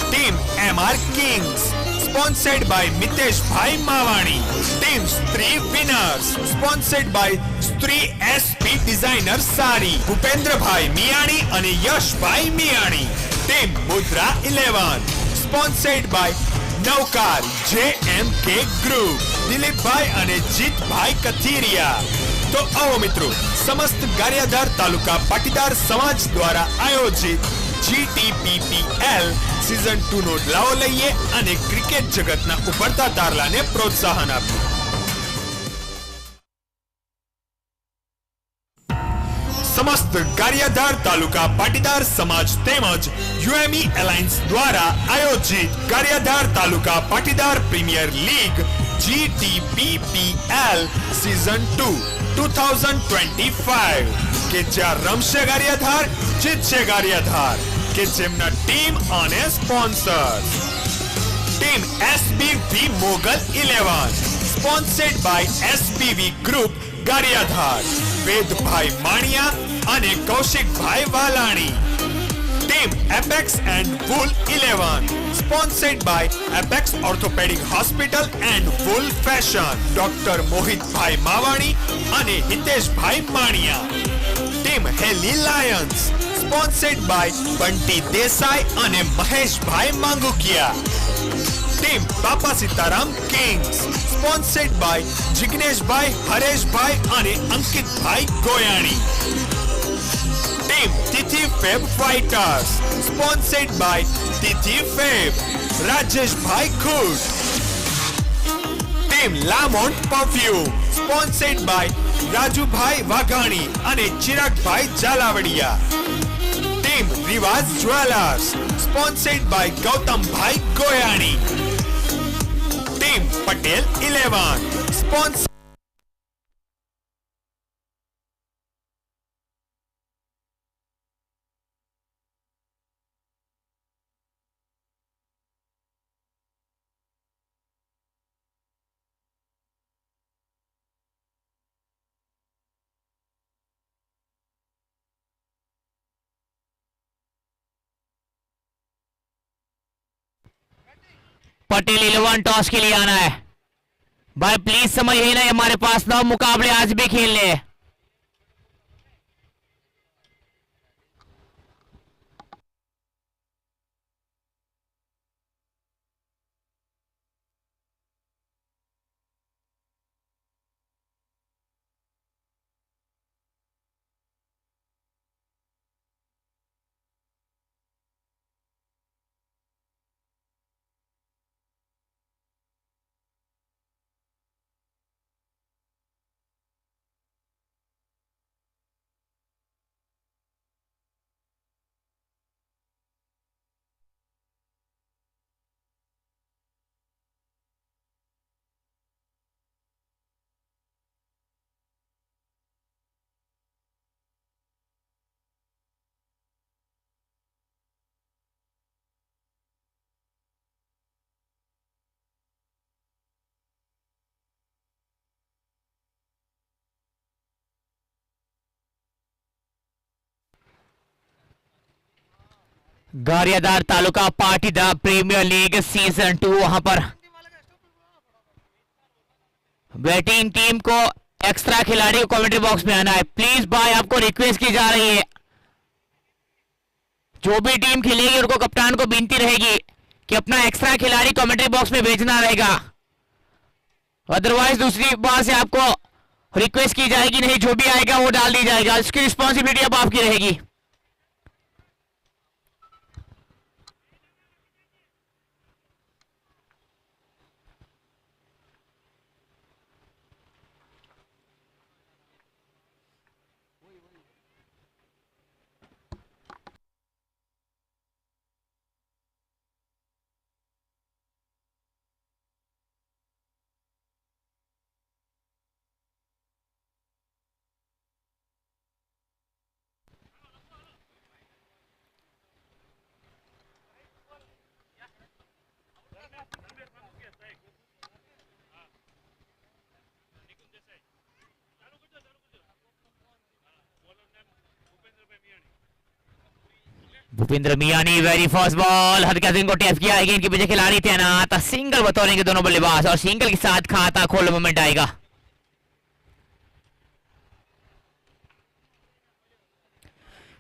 Team MR kings sponsored by Miteshbhai Mavani. Team Stree winners sponsored by Stree SP designer sari, Bhupendrabhai Miyani અને Yashbhai Miyani. Team Mudra 11 sponsored by Navkar JMK group, Dilipbhai અને જીતભાઈ કથિરિયા. તો આવો મિત્રો, સમસ્ત ગારિયાધાર તાલુકા પાટીદાર સમાજ દ્વારા આયોજિત GTPPL सीजन 2 નો લાવો લઈએ અને ક્રિકેટ જગતના ઉભરતા તારલાને પ્રોત્સાહન આપીએ. समस्त गारियाधार तालुका पाटीदार समाज तेमज UME एलायंस द्वारा आयोजित Gariadhar taluka Patidar premier league GTPPL season 2 2025 કે જ્યાં રમશે ગારિયાધાર, જીતશે ગારિયાધાર, કે જેમના ટીમ અને sponsor team SBV Mogal 11 sponsored by SBV group Gariadhar, Vedbhai Maniya અને Kaushikbhai Valani. Team apex and wool 11 sponsored by apex orthopaedic hospital and wool fashion, doctor Mohitbhai Mavani અને Hiteshbhai Maniya. Team Haley lions sponsored by Bunty Desai અને Maheshbhai Mangukiya. Team papa Sitaram kings sponsored by Jigneshbhai, Hareshbhai અને Ankitbhai Goyani. Team Tithi fab fighters sponsored by Tithi fab, Rajeshbhai ખુદ. Team Lamont perfume sponsored by Rajubhai Vaghani અને Chiragbhai Zalavadiya. Team રિવાજ jewellers sponsored by Gautambhai Goyani. Team Patel 11 sponsor. Patel 11 toss के लिए आना है भाई, प्लीज समझ ही नहीं, हमारे पास 9 मुकाबले आज भी खेलने हैं। Gariadhar taluka Patidar premier league season 2, वहां पर बैटिंग टीम को एक्स्ट्रा खिलाड़ी को कमेंट्री बॉक्स में आना है। प्लीज भाई, आपको रिक्वेस्ट की जा रही है, जो भी टीम खेलेगी उनको कप्तान को विनती रहेगी कि अपना एक्स्ट्रा खिलाड़ी कमेंट्री बॉक्स में भेजना रहेगा, अदरवाइज दूसरी बार से आपको रिक्वेस्ट की जाएगी नहीं, जो भी आएगा वो डाल दी जाएगा, इसकी रिस्पॉन्सिबिलिटी अब आपकी रहेगी। Bhupendra Miani very first ball, हरकत सिंह को टैप किया है, इनके पीछे खिलाड़ी तैनात, सिंगल बतौरेंगे दोनों बल्लेबाज और सिंगल के साथ खाता खोल मोमेंट आएगा।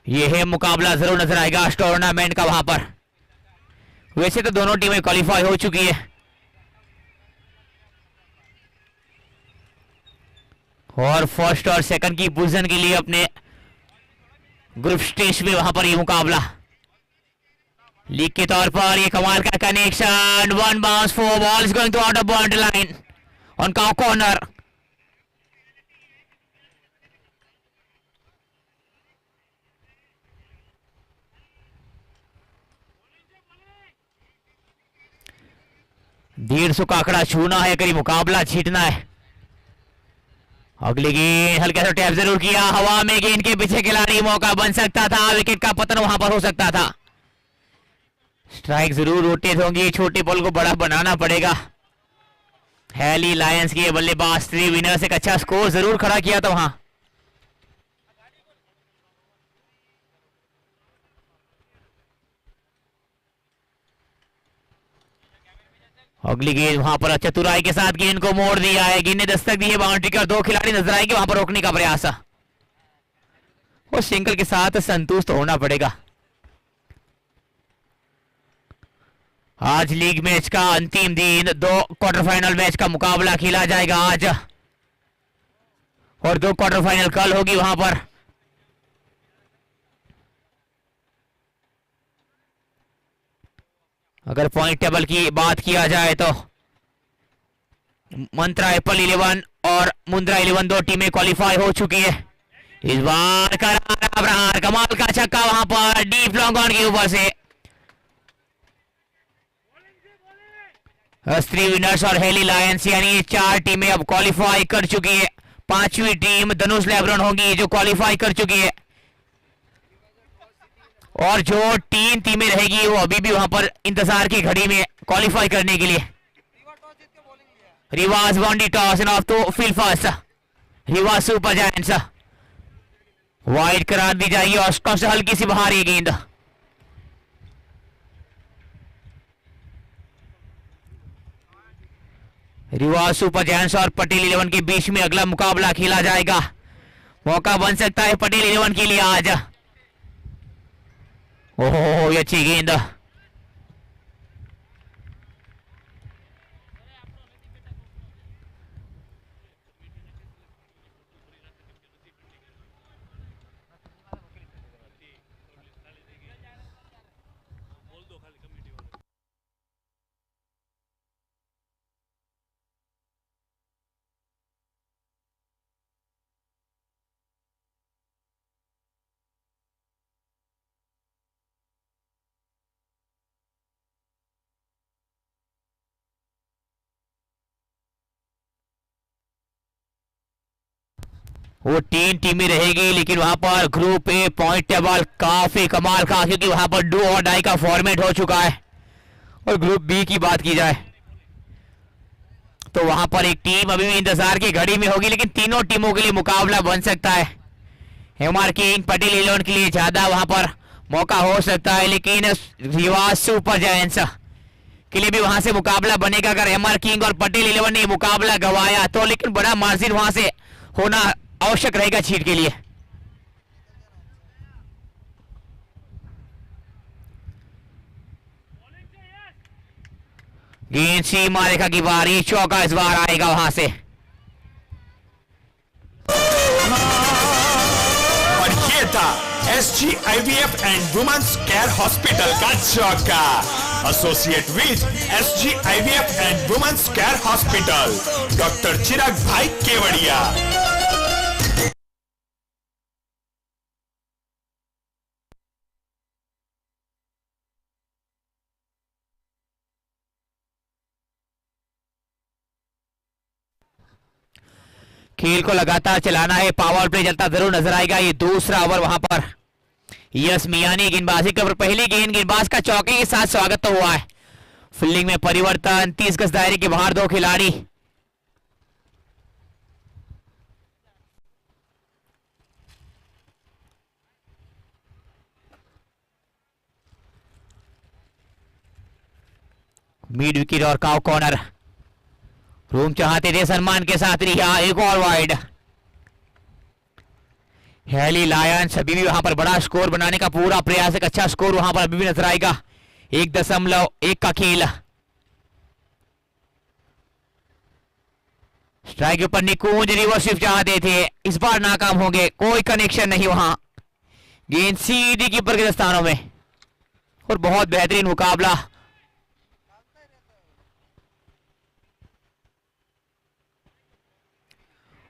यह है मुकाबला जरूर नजर आएगा टूर्नामेंट का वहां पर। वैसे तो दोनों टीमें क्वालिफाई हो चुकी है और फर्स्ट और सेकंड की पोजीशन के लिए अपने ग्रुप स्टेज में वहां पर ये मुकाबला लीग के तौर पर ये कमाल का connection, one bounce, 4 balls going to out of boundary line on corner. ₹150 का आंकड़ा छूना है, करीब मुकाबला जीतना है। अगली गेंद हल्का सा टैप जरूर किया, हवा में गेंद के पीछे खिलाड़ी, मौका बन सकता था, विकेट का पतन वहां पर हो सकता था। स्ट्राइक जरूर रोटेट होंगी, छोटे बॉल को बड़ा बनाना पड़ेगा। हैली लायंस के बल्लेबाज 3 विनर्स एक अच्छा स्कोर जरूर खड़ा किया था वहां। अगली गेंद वहां पर चतुराई के साथ गेंद को मोड़ दिया है, गेंद ने दस्तक दी है बाउंड्री का, 2 खिलाड़ी नजर आएंगे वहां पर रोकने का प्रयास और सिंगल के साथ संतुष्ट होना पड़ेगा। आज लीग मैच का अंतिम दिन, 2 क्वार्टर फाइनल मैच का मुकाबला खेला जाएगा आज और 2 क्वार्टर फाइनल कल होगी वहां पर। अगर पॉइंट टेबल की बात किया जाए तो मंत्रा एप्पल 11 और मुंद्रा 11 2 टीमें क्वालिफाई हो चुकी है। इस बार करारा प्रहार, कमाल का छक्का वहां पर डीप लॉन्ग ऑन के ऊपर से। स्त्री विनर्स और हेली लायंस यानी ये 4 टीमें अब क्वालिफाई कर चुकी है। 5वीं टीम धनुष लेब्रॉन होगी जो क्वालिफाई कर चुकी है, और जो 3 टीमें रहेगी वो अभी भी वहां पर इंतजार की घड़ी में क्वालिफाई करने के लिए। Riwaaj won the toss and opt to field first. Riwaaj super giants wide करार दी जाएगी और स्टॉप से हल्की सी बाहर ये गेंद। रिवाज सुपर जायंट्स और पटेल 11 के बीच में अगला मुकाबला खेला जाएगा। मौका बन सकता है पटेल 11 के लिए आज। ओहो ये अच्छी गेंद। वो 3 टीमें रहेगी, लेकिन वहां पर ग्रुप ए पॉइंट टेबल काफी कमाल का, क्योंकि वहां पर डू और डाई का फॉर्मेट हो चुका है। और ग्रुप बी की बात की जाए तो वहां पर एक टीम अभी भी इंतजार की घड़ी में होगी, लेकिन तीनों टीमों के लिए मुकाबला बन सकता है। एमआर किंग पटेल 11 के लिए ज्यादा वहां पर मौका हो सकता है, लेकिन रिवाज सुपर जायंट्स के लिए भी वहां से मुकाबला बनेगा। अगर एमआर किंग और पटेल 11 ने मुकाबला गंवाया तो लेकिन बड़ा मार्जिन वहां से होना आवश्यक रहेगा जीत के लिए। गेंद सीमा रेखा की बारी, चौका इस बार आएगा वहां से। और ये था SGIVF and women's care hospital का चौका। Associate with SGIVF and women's care hospital, doctor Chirag bhai Kevadiya. खेल को लगातार चलाना है, पावर प्ले चलता जरूर नजर आएगा। ये दूसरा ओवर वहां पर यस मियानी गेंदबाजी का पहली गेंदबाज का चौके के साथ स्वागत तो हुआ है। फील्डिंग में परिवर्तन, 30 गज दायरे के बाहर 2 खिलाड़ी। मिड विकेट और काउ कॉर्नर। रूम चाहते थे सम्मान के साथ रिहा, एक और वाइड। हेली लायंस अभी भी वहां पर बड़ा स्कोर बनाने का पूरा प्रयास, एक अच्छा स्कोर वहां पर अभी भी नजर आएगा। 1.1 का खेल। स्ट्राइक के ऊपर निकुंज रिवर्स स्विफ्ट चाहते थे, इस बार नाकाम होंगे, कोई कनेक्शन नहीं वहां। गेंद सीधी कीपर के स्थानों में और बहुत बेहतरीन मुकाबला।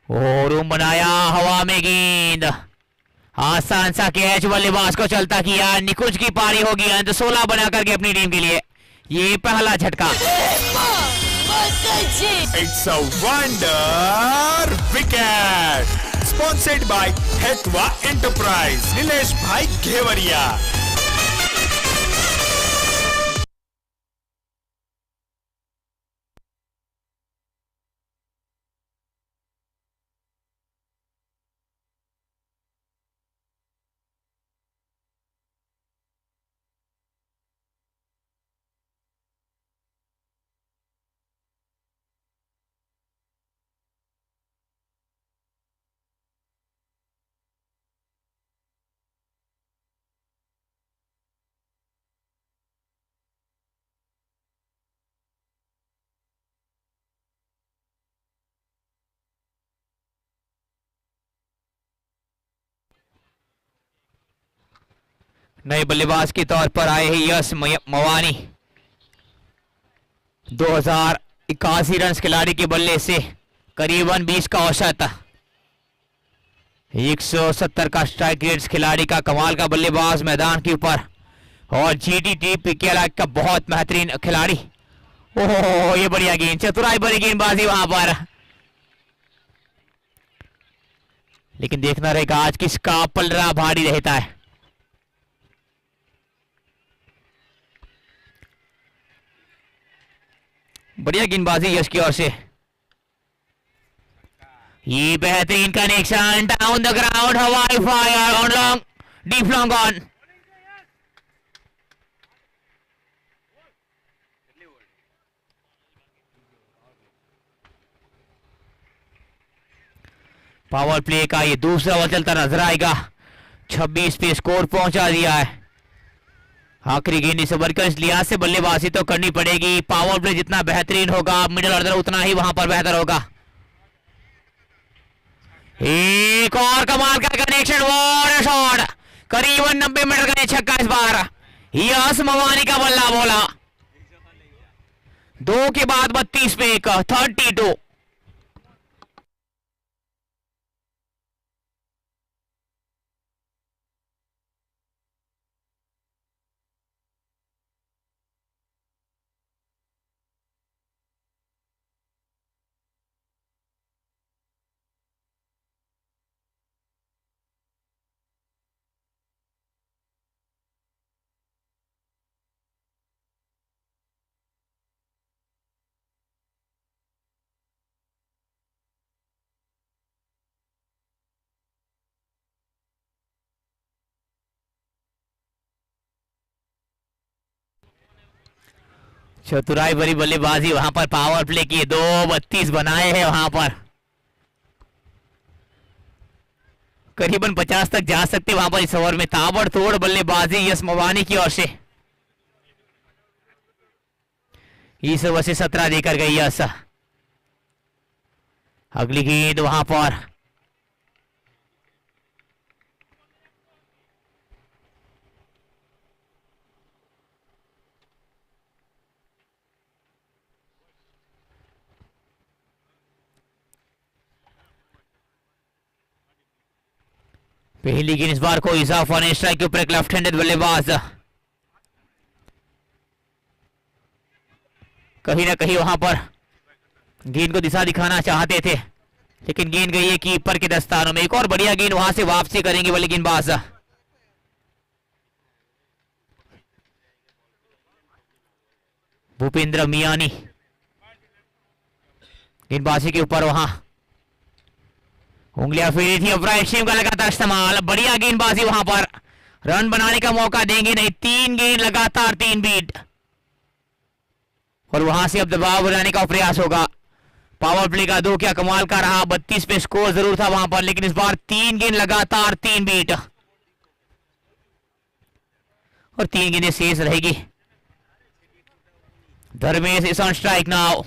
रूम बनाया, हवा में गेंद, आसान सा कैच, बल्लेबाज को चलता किया। निकुंज की पारी होगी, अंत 16 बना करके अपनी टीम के लिए ये पहला झटका। It's a wonder wicket, sponsored by Hetva enterprise, Nilesh bhai Ghevariya. नए बल्लेबाज के तौर पर आए हैं यश मवानी। 2081 रन खिलाड़ी के बल्ले से करीबन 20 का औसत, 170 का स्ट्राइक रेट खिलाड़ी का, कमाल का बल्लेबाज मैदान के ऊपर, और GTT PKL का बहुत बेहतरीन खिलाड़ी। ओह ये बढ़िया गेंद, चतुराई भरी गेंदबाजी वहां पर। लेकिन देखना रहेगा आज किसका पलड़ा भारी रहता है। बढ़िया गेंदबाजी यश की ओर से। ये बेहतरीन कनेक्शन डाउन द ग्राउंड, हवाई fire on long, deep long on. Power play का ये दूसरा ओवर चलता नजर आएगा। 26 पे स्कोर पहुंचा दिया है। आखिरी गेंद इस ओवर का इस लिहाज से बल्लेबाजी तो करनी पड़ेगी। पावर प्ले जितना बेहतरीन होगा, मिडिल ऑर्डर उतना ही वहां पर बेहतर होगा। एक और कमाल का कनेक्शन, वॉट शॉट, करीबन 90 मीटर का छक्का इस बार। यस मवानी का बल्ला बोला। 2 के बाद 32 पे 32। चतुराई भरी बल्लेबाजी वहां पर, पावर प्ले की 2-32 बनाए हैं वहां पर। करीबन 50 तक जा सकते वहां पर इस ओवर में। ताबड़तोड़ बल्लेबाजी यश मवानी की ओर से। इस ओवर से 17 देकर गई यश। अगली गेंद वहां पर पहली गेंद इस बार को इजाफा ने स्ट्राइक के ऊपर एक लेफ्ट हैंडेड बल्लेबाज। कहीं ना कहीं वहां पर गेंद को दिशा दिखाना चाहते थे, लेकिन गेंद गई है कीपर के दस्तानों में। एक और बढ़िया गेंद वहां से वापसी करेंगे वाले गेंदबाज। भूपेंद्र मियानी गेंदबाजी के ऊपर वहां उंगलियां फेरी थी। अब राइट सीम का लगातार इस्तेमाल, बढ़िया गेंदबाजी वहां पर। रन बनाने का मौका देंगे नहीं। 3 गेंद लगातार 3 बीट, और वहां से अब दबाव बनाने का प्रयास होगा। पावर प्ले का 2 क्या कमाल का रहा। 32 पे स्कोर जरूर था वहां पर, लेकिन इस बार 3 गेंद लगातार 3 बीट, और 3 गेंदें शेष रहेगी। Dharmesh is on strike now.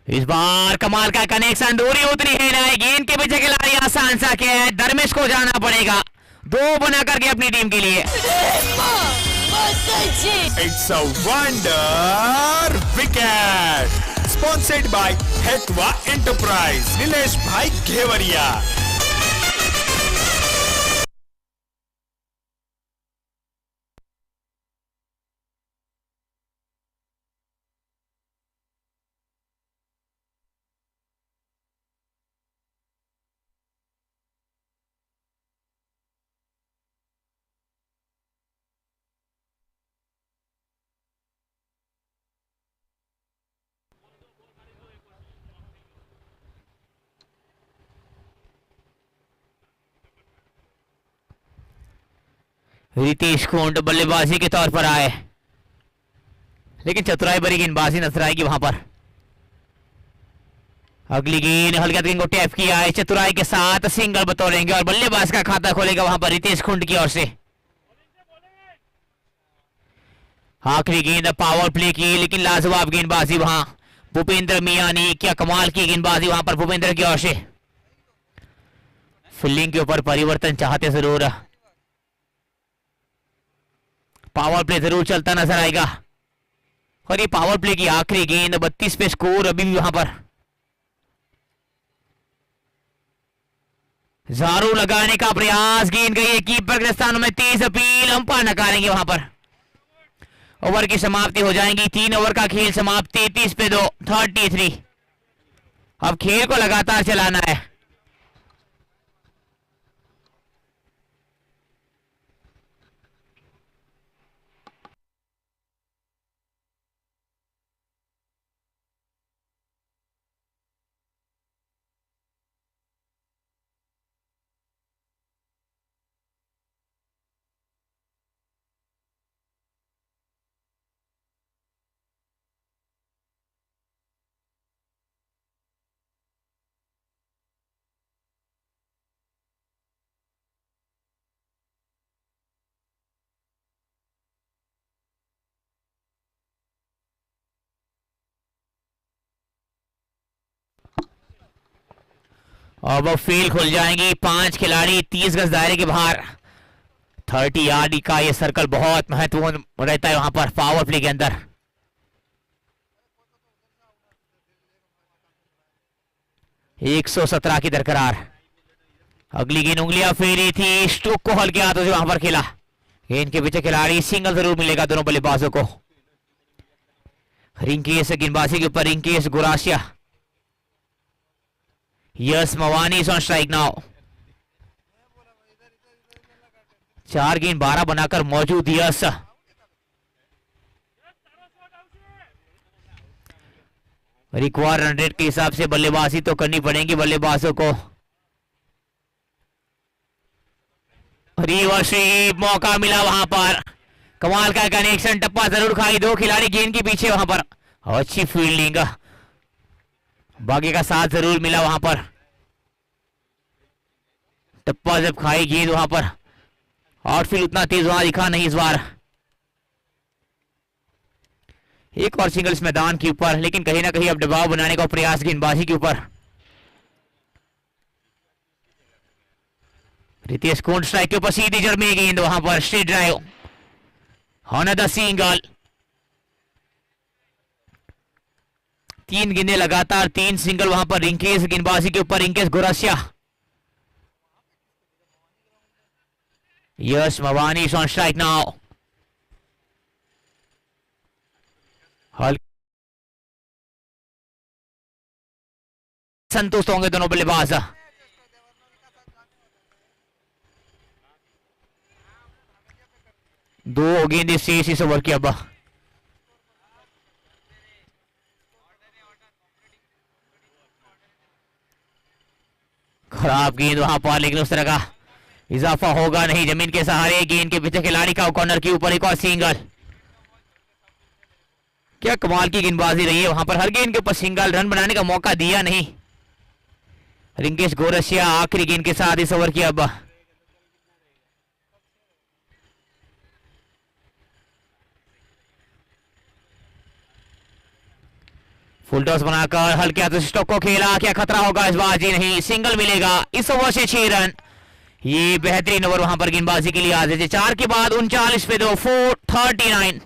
इस बार कमाल का कनेक्शन, दूरी उतनी है ना, गेंद के पीछे खिलाड़ी आसान सा क्या है। धर्मेश को जाना पड़ेगा 2 बना करके अपनी टीम के लिए। It's a wonder wicket. Sponsored by Hetwa Enterprise. Nilesh bhai घेवरिया। Ritesh कुंड बल्लेबाजी के तौर पर आए, लेकिन चतुराई भरी गेंदबाजी नजर आएगी वहां पर। अगली गेंद हल्का गेंद को टैप किया है, चतुराई के साथ सिंगल बतौरेंगे और बल्लेबाज का खाता खोलेगा वहां पर रितेश कुंड की ओर से। आखिरी गेंद पावर प्ले की, लेकिन लाजवाब गेंदबाजी वहां भूपेंद्र मियानी। क्या कमाल की गेंदबाजी वहां पर भूपेंद्र की ओर से। फील्डिंग के ऊपर परिवर्तन चाहते जरूर, पावर प्ले जरूर चलता नजर आएगा। और ये पावर प्ले की आखिरी गेंद, 32 पे स्कोर अभी भी वहां पर। झाड़ू लगाने का प्रयास, गेंद गई है कीपर के स्थानों में। 30 अपील, अंपायर नकारेंगे वहां पर। ओवर की समाप्ति हो जाएगी। 3 ओवर का खेल समाप्त, 33 पे 2, 33। अब खेल को लगातार चलाना है। अब फील्ड खुल जाएंगी। 5 खिलाड़ी 30 गज दायरे के बाहर। 30 यार्ड का ये सर्कल बहुत महत्वपूर्ण रहता है वहां पर पावर प्ले के अंदर। एक 117 की दरकरार। अगली गेंद उंगलियां फेरी थी, स्ट्रोक को हल्के हाथों से वहां पर खेला। गेंद के पीछे खिलाड़ी, सिंगल जरूर मिलेगा दोनों बल्लेबाजों को। रिंकेश गेंदबाजी के ऊपर, Rinkesh Gurasiya. Yes Mavani is on strike now. 4 गेंद 12 बनाकर मौजूद यस। रिक्वायर रन रेट के हिसाब से बल्लेबाजी तो करनी पड़ेगी बल्लेबाजों को। रिवर्स मौका मिला वहां पर, कमाल का कनेक्शन, टप्पा जरूर खाई। 2 खिलाड़ी गेंद के पीछे वहां पर, अच्छी फील्डिंग, बाकी का साथ जरूर मिला वहां पर। टप्पा जब खाई गेंद वहां पर, आउटफील्ड उतना तेज वहां दिखा नहीं इस बार। एक और सिंगल्स मैदान के ऊपर, लेकिन कहीं ना कहीं अब दबाव बनाने का प्रयास गेंदबाजी के ऊपर। रितेश कोन स्ट्राइक के ऊपर, सीधी जड़ में गेंद वहां पर, स्ट्रेट ड्राइव, अनदर सिंगल। 3 गेंदें लगातार, 3 सिंगल वहां पर रिंकेश गेंदबाजी के ऊपर, Rinkesh Gurasiya. Yes Mavani is on strike now. संतुष्ट होंगे दोनों बल्लेबाज। दो गेंदें शेष इस ओवर की। अब खराब गेंद वहां पर, लेकिन उस तरह का इजाफा होगा नहीं। जमीन के सहारे, गेंद के पीछे खिलाड़ी का कॉर्नर के ऊपर, एक और सिंगल। क्या कमाल की गेंदबाजी रही है वहां पर, हर गेंद के ऊपर सिंगल, रन बनाने का मौका दिया नहीं। रिंकेश गोरसिया आखिरी गेंद के साथ इस ओवर की। अब फुल टॉस बनाकर हल्के हाथों से स्टॉक को खेला। क्या खतरा होगा इस बार? जी नहीं, सिंगल मिलेगा इस ओवर से 6 रन। ये बेहतरीन ओवर वहां पर गेंदबाजी के लिए आज है। 4 के बाद 39 पे 2, 439।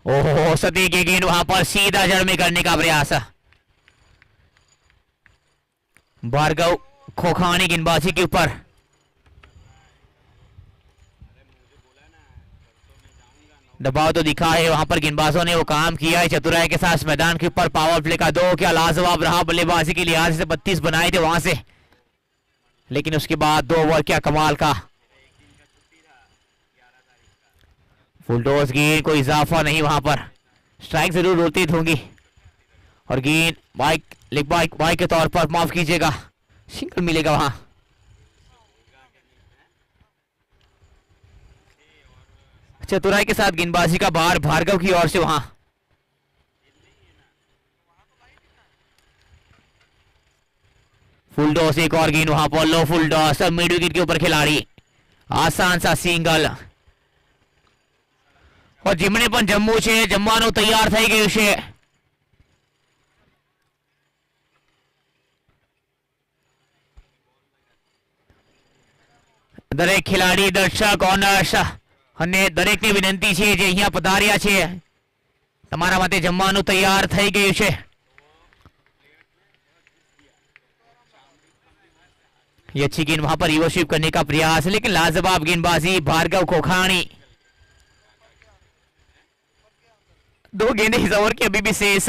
ओहो, सती की गेंद वहां पर सीधा जड़ में करने का प्रयास। भार्गव खोखानी गेंदबाजी के ऊपर। दबाव तो दिखा है वहां पर, गेंदबाजों ने वो काम किया है चतुराई के साथ मैदान के ऊपर। पावर प्ले का 2 क्या लाजवाब रहा बल्लेबाजी के लिहाज से। 32 बनाए थे वहां से, लेकिन उसके बाद 2 ओवर क्या कमाल का। फुल टॉस गेंद, कोई इजाफा नहीं वहां पर। स्ट्राइक जरूर रोटेट होंगी और गेंद बाइक के तौर पर, माफ कीजिएगा, सिंगल मिलेगा वहां। चतुराई के साथ गेंदबाजी का बार भार्गव की ओर से वहां। फुल टॉस, एक और गेंद वहां पर लो फुल टॉस, मिड विकेट के ऊपर खिलाड़ी, आसान सा सिंगल। और जिमने पण जम्मू છે, જમવાનું તૈયાર થઈ ગયું છે। દરેક ખેલાડી, દર્શક, ઓનર્સ અને દરેકને વિનંતી છે જે અહીંયા પધાર્યા છે, તમારા માટે જમવાનું તૈયાર થઈ ગયું છે। ये अच्छी गेंद वहां पर रिवर्सिव करने का प्रयास, लेकिन लाजवाब गेंदबाजी भार्गव खोखानी। दो गेंदें इस ओवर की अभी भी शेष।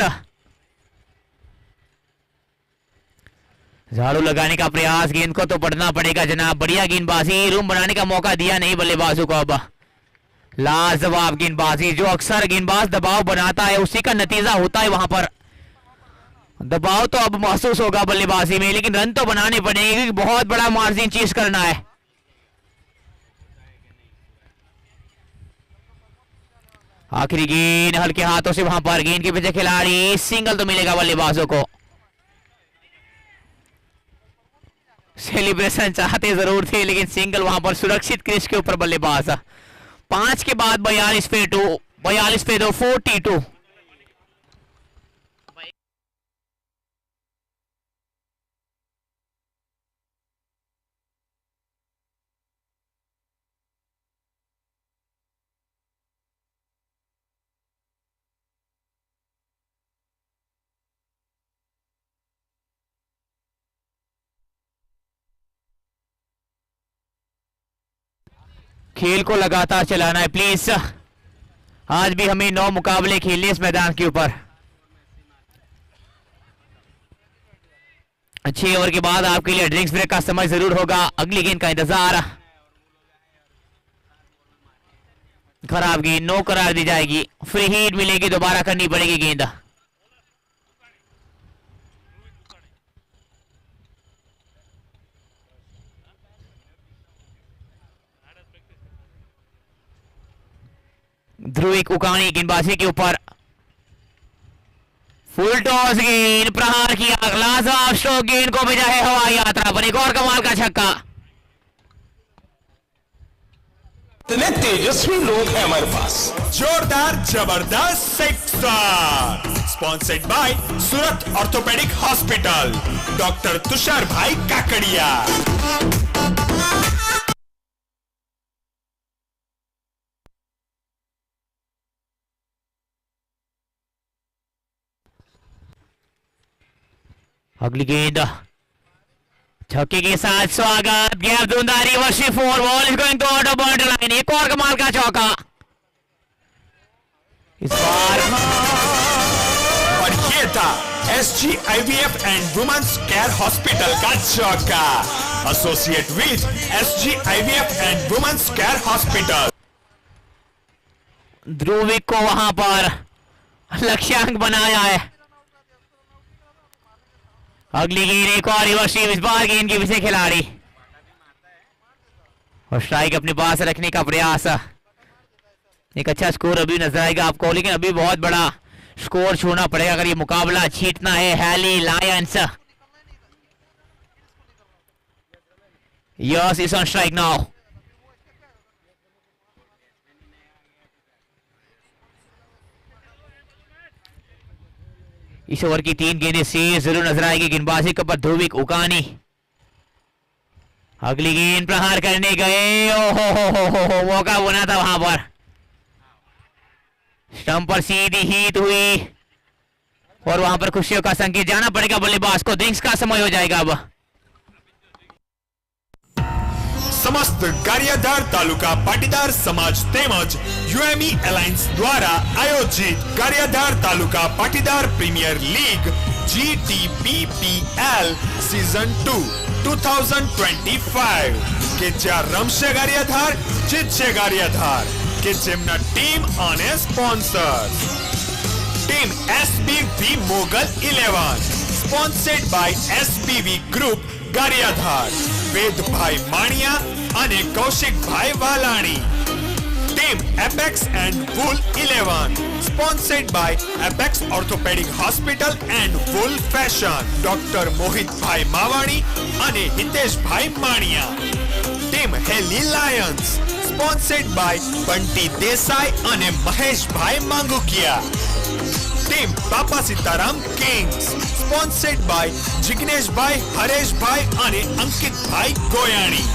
झाड़ू लगाने का प्रयास, गेंद को तो पढ़ना पड़ेगा जनाब, बढ़िया गेंदबाजी, रूम बनाने का मौका दिया नहीं बल्लेबाजों को। अब लाजवाब गेंदबाजी, जो अक्सर गेंदबाज दबाव बनाता है उसी का नतीजा होता है। वहां पर दबाव तो अब महसूस होगा बल्लेबाजी में, लेकिन रन तो बनाने पड़ेंगे क्योंकि बहुत बड़ा मार्जिन चीज करना है। आखिरी गेंद हल्के हाथों से वहां पर, गेंद के पीछे खिलाड़ी, सिंगल तो मिलेगा बल्लेबाजों को। सेलिब्रेशन चाहते जरूर थे, लेकिन सिंगल वहां पर सुरक्षित क्रीज के ऊपर बल्लेबाज। 5 के बाद 42 पे 2, 42 पे 2, 42। खेल को लगातार चलाना है प्लीज। आज भी हमें 9 मुकाबले खेलने इस मैदान के ऊपर। 6 ओवर के बाद आपके लिए ड्रिंक्स ब्रेक का समय जरूर होगा, अगली गेंद का इंतजार। खराब गेंद, नो करार दी जाएगी, फ्री हिट मिलेगी, दोबारा करनी पड़ेगी गेंद। ध्रुविक उकानी गेंदबाजी के ऊपर, फुल टॉस, गेंद प्रहार किया, लाजवाब स्ट्रोक, गेंद को भेजा है हवाई यात्रा पर, एक और कमाल का छक्का। इतने तेजस्वी लोग हैं हमारे पास। जोरदार जबरदस्त sixer, sponsored by Surat orthopaedic hospital, doctor Tushar भाई काकड़िया। अगली गेंद छक्के के साथ स्वागत, गैप दूंदारी, वर्षी 4 ball is going to out of boundary line, एक और कमाल का चौका इस बार। और ये था SG IVF and women's care hospital का चौका, associate with SG IVF and women's care hospital. Dhruvik को वहां पर लक्ष्यांक बनाया है। अगली गेंद, एक और रिवर्सिव, इस बार गेंद के पीछे खिलाड़ी और स्ट्राइक अपने पास रखने का प्रयास। एक अच्छा स्कोर अभी नजर आएगा आपको, लेकिन अभी बहुत बड़ा स्कोर छोड़ना पड़ेगा अगर ये मुकाबला जीतना है। Haley Lions, Yash is on strike now. इस ओवर की 3 गेंदें से जरूर नजर आएगी गेंदबाजी के ऊपर ध्रुविक उकानी। अगली गेंद प्रहार करने गए, ओहो मौका बना था वहां पर, स्टंप पर सीधी हिट हुई और वहां पर खुशियों का संकेत, जाना पड़ेगा बल्लेबाज को, ड्रिंक्स का समय हो जाएगा अब। समस्त गारियाधार तालुका पाटीदार समाज तेमज UME एलायंस द्वारा आयोजित Gariadhar taluka Patidar premier league GTPPL season 2 2025 કે જ્યાં રમશે ગારિયાધાર, જીતશે ગારિયાધાર, કે જેમના ટીમ અને sponsor team SBV Mughal 11 sponsored by SBV group Gariadhar, Vedbhai Maniya અને Kaushikbhai Valani, team apex and wool 11 sponsored by apex orthopaedic hospital and full fashion, doctor Mohitbhai Mavani અને Hiteshbhai Maniya. Team Haley lions sponsored by Bunty Desai અને મહેશભાઈ માંગુકિયા. ટીમ બાપા Sitaram kings sponsored by Jigneshbhai, Hareshbhai અને Ankitbhai Goyani.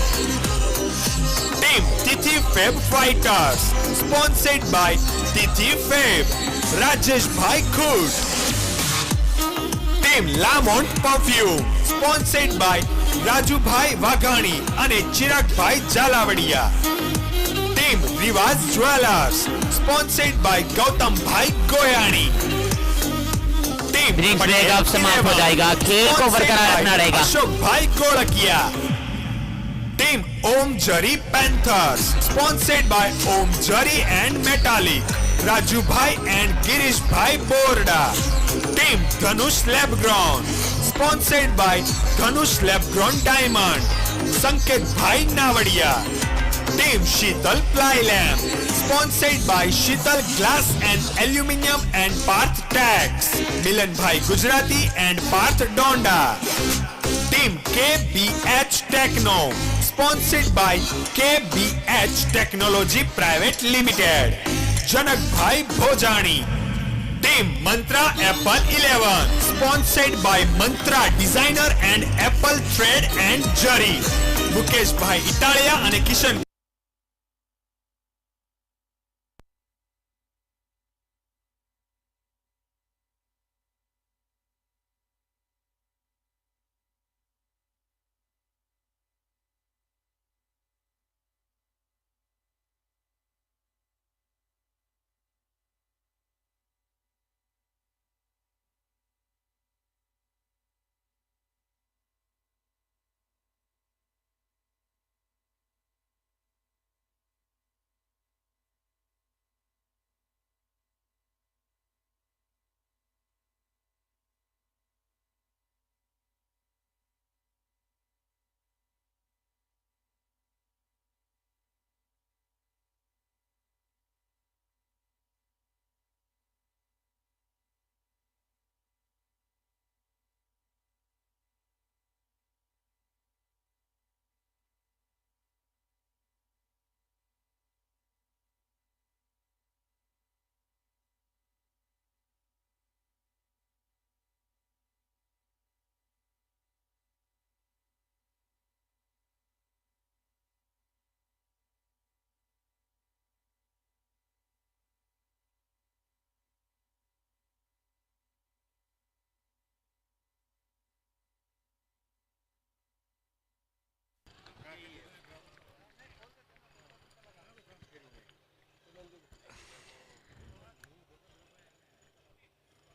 Team Tithi fab fighters sponsored by Tithi fab, Rajeshbhai ખુદ. Team Lamont perfume sponsored by Rajubhai Vaghani અને Chiragbhai Zalavadiya. Team રિવાજ jewellers sponsored by Gautambhai Goyani. Team drinks break अब समाप्त हो जाएगा, खेल को बरकरार रखना रहेगा. Ashok bhai Godkiya. Team Om Jari panthers sponsored by Om Jari and metallic, Raju bhai and Girish bhai Borda. Team Dhanush lab grown sponsored by Dhanush lab grown diamond, Sanket bhai Navadiya. Team Sheetal ply lamp sponsored by Sheetal glass and aluminium and Parth tax, Milan bhai Gujarati and Parth Donda. Team KBH techno sponsored by KBH technology private limited, Janak bhai Bhojani. Team Mantra apple 11 sponsored by Mantra designer and apple thread and zari, Mukesh bhai Italia અને કિશન.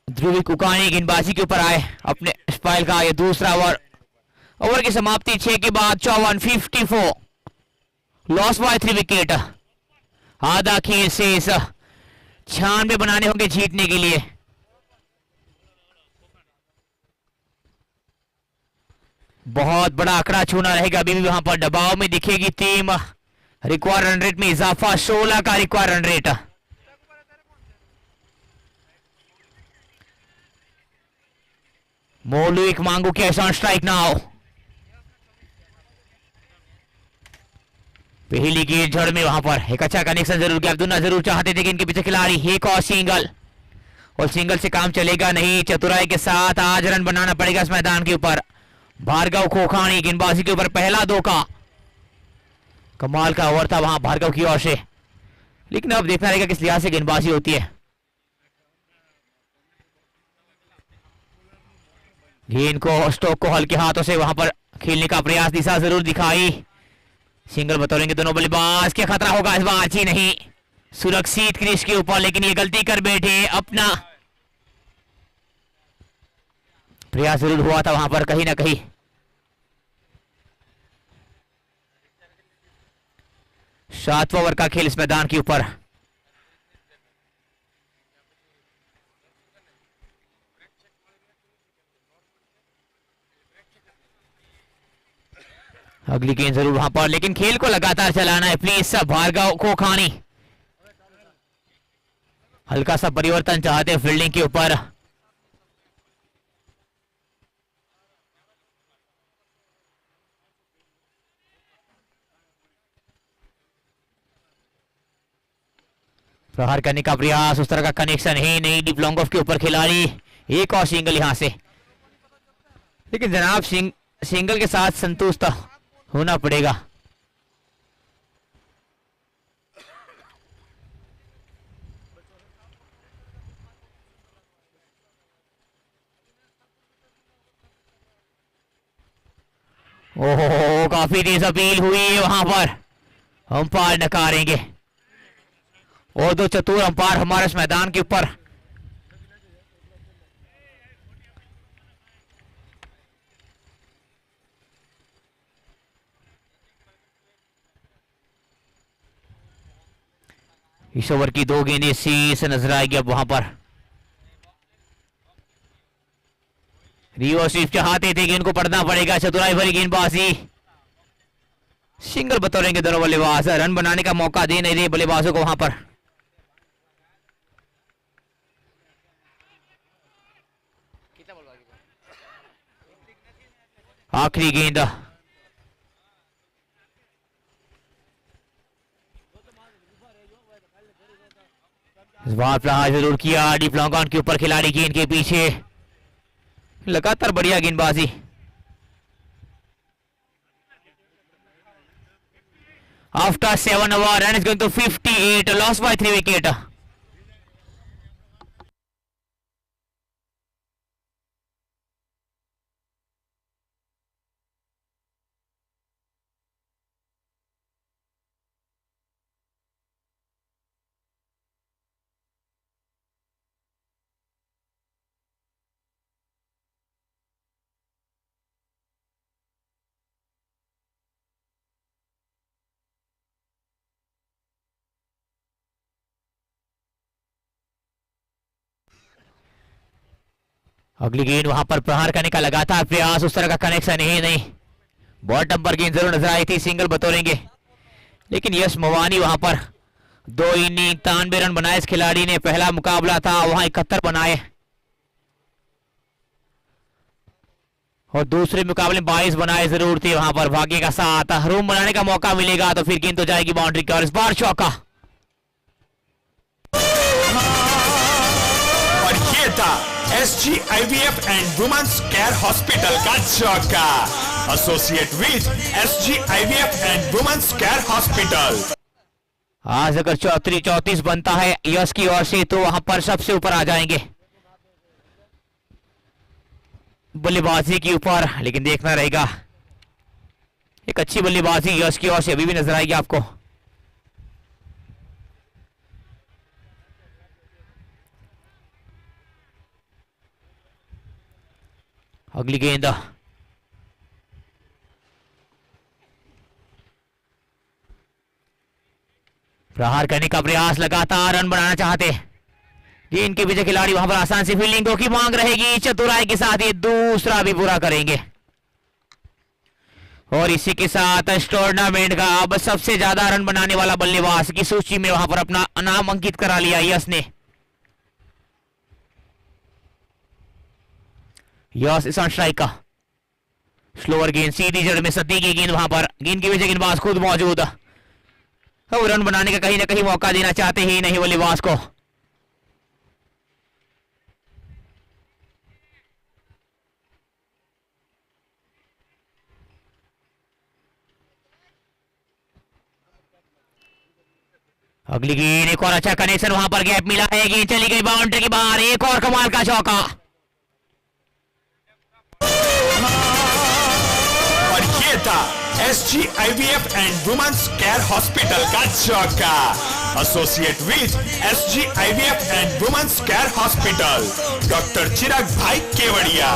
ध्रुवी कुकानी गेंदबाजी के ऊपर आए अपने स्पाइल का ये दूसरा over की समाप्ति 6 के बाद 54 लॉस बाय 3 विकेट. आधा खेल से 96 बनाने होंगे जीतने के लिए. बहुत बड़ा आंकड़ा छूना रहेगा. अभी भी वहां पर दबाव में दिखेगी टीम. रिक्वायर्ड रन रेट में इजाफा, 16 का रिक्वायर्ड रन रेट. मौलवी मांगू कैश ऑन स्ट्राइक नाउ. पहली की जड़ में वहां पर एक अच्छा कनेक्शन जरूर किया. अब्दुल्ला जरूर चाहते थे कि इनके पीछे खिलाड़ी एक और सिंगल, और सिंगल से काम चलेगा नहीं. चतुराई के साथ आज रन बनाना पड़ेगा इस मैदान के ऊपर. भार्गव खोखानी गेंदबाजी के ऊपर पहला 2 का. कमाल का ओवर था वहां भार्गव की ओर से, लेकिन अब देखना रहेगा किस लिहाज से गेंदबाजी होती है. गेंद को स्टोक को हल्के हाथों से वहां पर खेलने का प्रयास, दिशा जरूर दिखाई. सिंगल बतौरेंगे दोनों बल्लेबाज. क्या खतरा होगा इस बार? जी नहीं, सुरक्षित क्रीज के ऊपर, लेकिन ये गलती कर बैठे. अपना प्रयास जरूर हुआ था वहां पर कहीं ना कहीं. सातवां ओवर का खेल इस मैदान के ऊपर. अगली गेंद जरूर वहां पर, लेकिन खेल को लगातार चलाना है प्लीज. सब भार्गव खोखानी हल्का सा परिवर्तन चाहते फील्डिंग के ऊपर। प्रहार करने का प्रयास, उस तरह का कनेक्शन है नहीं। डीप लॉन्ग ऑफ के ऊपर खिलाड़ी, एक और सिंगल यहां से। लेकिन जनाब सिंगल के साथ संतुष्ट होना पड़ेगा। ओहो, काफी तेज अपील हुई है वहां पर, अंपायर नकारेंगे। और दो चतुर अंपायर हमारे इस मैदान के ऊपर। इस ओवर की 2 गेंदें से नजर आएगी अब वहां पर। रिवर्स स्वीप चाहते थे, गेंद को पढ़ना पड़ेगा। चतुराई भरी गेंदबाजी, सिंगल बतौरेंगे दोनों बल्लेबाज। रन बनाने का मौका दे नहीं रहे बल्लेबाजों को वहां पर। आखिरी गेंद, इस बार प्रहार जरूर किया। डीप लॉन्ग ऑन के ऊपर खिलाड़ी गेंद के पीछे, लगातार बढ़िया गेंदबाजी। After 7 over, run is going to 58, lost by 3 wicket. अगली गेंद वहां पर प्रहार करने का लगातार प्रयास, उस तरह का कनेक्शन ही नहीं। बॉटम पर गेंद जरूर नजर आई थी, सिंगल बतौरेंगे। लेकिन यश मवानी वहां पर 2 इनिंग 93 रन बनाए इस खिलाड़ी ने। पहला मुकाबला था, वहां 71 बनाए, और दूसरे मुकाबले में 22 बनाए जरूर थे वहां पर। भाग्य का साथ, रूम बनाने का मौका मिलेगा तो फिर गेंद तो जाएगी बाउंड्री की। और इस बार चौका, और ये था SGIVF and women's care hospital का चौका। Associate with SGIVF and women's care hospital. आज अगर 34 बनता है यश की ओर से, तो वहां पर सबसे ऊपर आ जाएंगे बल्लेबाजी के ऊपर। लेकिन देखना रहेगा, एक अच्छी बल्लेबाजी यश की ओर से अभी भी नजर आएगी आपको। अगली गेंद, प्रहार करने का प्रयास, लगातार रन बनाना चाहते। गेंद के पीछे खिलाड़ी, वहां पर आसान सी फील्डिंग की मांग रहेगी। चतुराई के साथ ये दूसरा भी पूरा करेंगे। और इसी के साथ इस टूर्नामेंट का अब सबसे ज्यादा रन बनाने वाला बल्लेबाज की सूची में वहां पर अपना नाम अंकित करा लिया यश ने। यश इस स्ट्राइक का स्लोअर गेंद, सीधी जड़ में सती की गेंद वहां पर। गेंद के पीछे गेंदबाज खुद मौजूद, वो रन बनाने का कहीं ना कहीं मौका देना चाहते ही नहीं बल्लेबाज को। अगली गेंद, एक और अच्छा कनेक्शन, वहां पर गैप मिला है, गेंद चली गई बाउंड्री के बाहर। एक और कमाल का चौका, और ये था SGIVF and women's care hospital का चौका। Associate with SGIVF and women's care hospital, doctor Chirag bhai Kevadiya.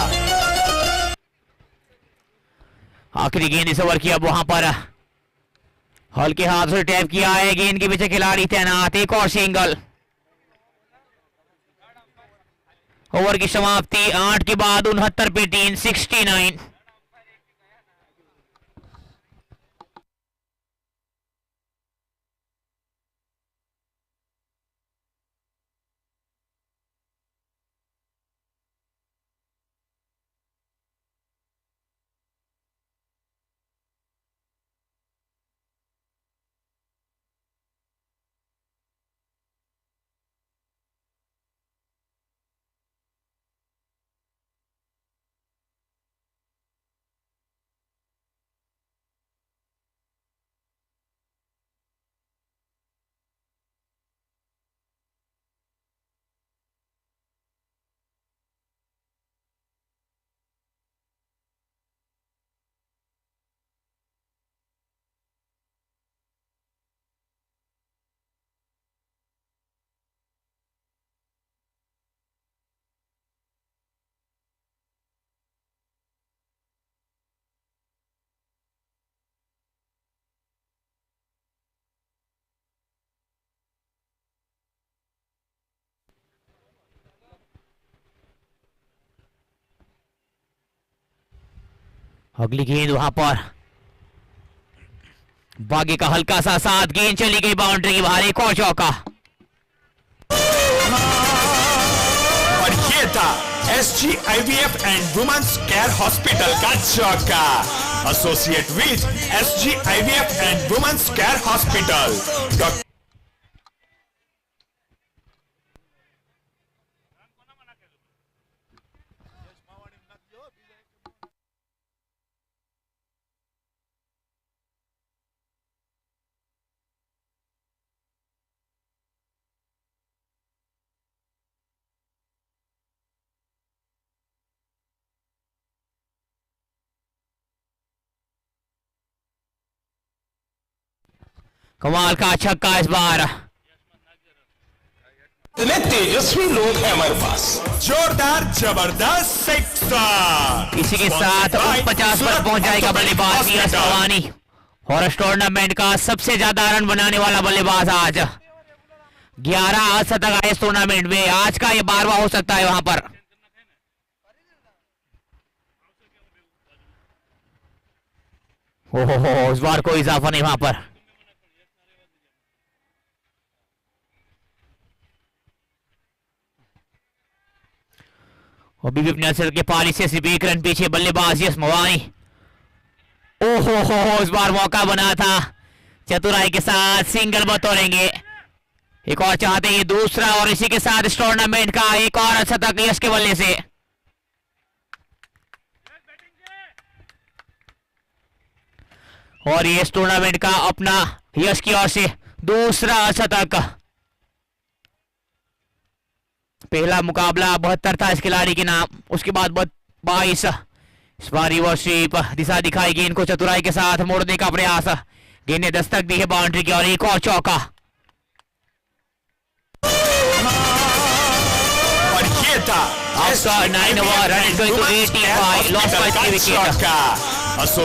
आखिरी गेंद इस ओवर की अब वहां पर हल्के हाथ से टैप किया है। गेंद के पीछे खिलाड़ी तैनात, एक और सिंगल। ओवर की समाप्ति 8 के बाद 69 पे 3, 69। अगली गेंद वहां पर बागी का हल्का सा साथ, गेंद चली गई बाउंड्री के बाहर, एक और चौका। और ये था SG IVF and women's care hospital का चौका। Associate with SG IVF and women's care hospital doctor कमाल का छक्का इस बार। इतने तेजस्वी लोग हैं हमारे पास। जोरदार जबरदस्त सिक्सर। इसी के साथ 49 पर पहुंच जाएगा बल्लेबाज यश भवानी और इस टूर्नामेंट का सबसे ज्यादा रन बनाने वाला बल्लेबाज आज। 11 शतक आए इस टूर्नामेंट में, आज का ये 12वां हो सकता है वहां पर। ओहो, इस बार कोई इजाफा नहीं वहां पर। अभी भी नसर के पाली से सिर्फ 1 रन पीछे बल्लेबाज यश भवानी। ओहो हो, इस बार मौका बना था, चतुराई के साथ सिंगल बतौरेंगे। एक और चाहते हैं दूसरा, और इसी के साथ इस टूर्नामेंट का एक और शतक यश के बल्ले से। और ये इस टूर्नामेंट का अपना यश की ओर से दूसरा शतक। पहला मुकाबला 72 था इस खिलाड़ी के नाम, उसके बाद 22। इस बार रिवर्सिप दिशा दिखाई, गेंद को चतुराई के साथ मोड़ने का प्रयास, गेंद ने दस्तक दी है बाउंड्री की, और एक और चौका। और ये था After 9 over, run is going to 85, lost by 3 wickets.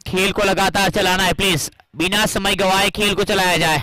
खेल को लगातार चलाना है प्लीज, बिना समय गवाए खेल को चलाया जाए।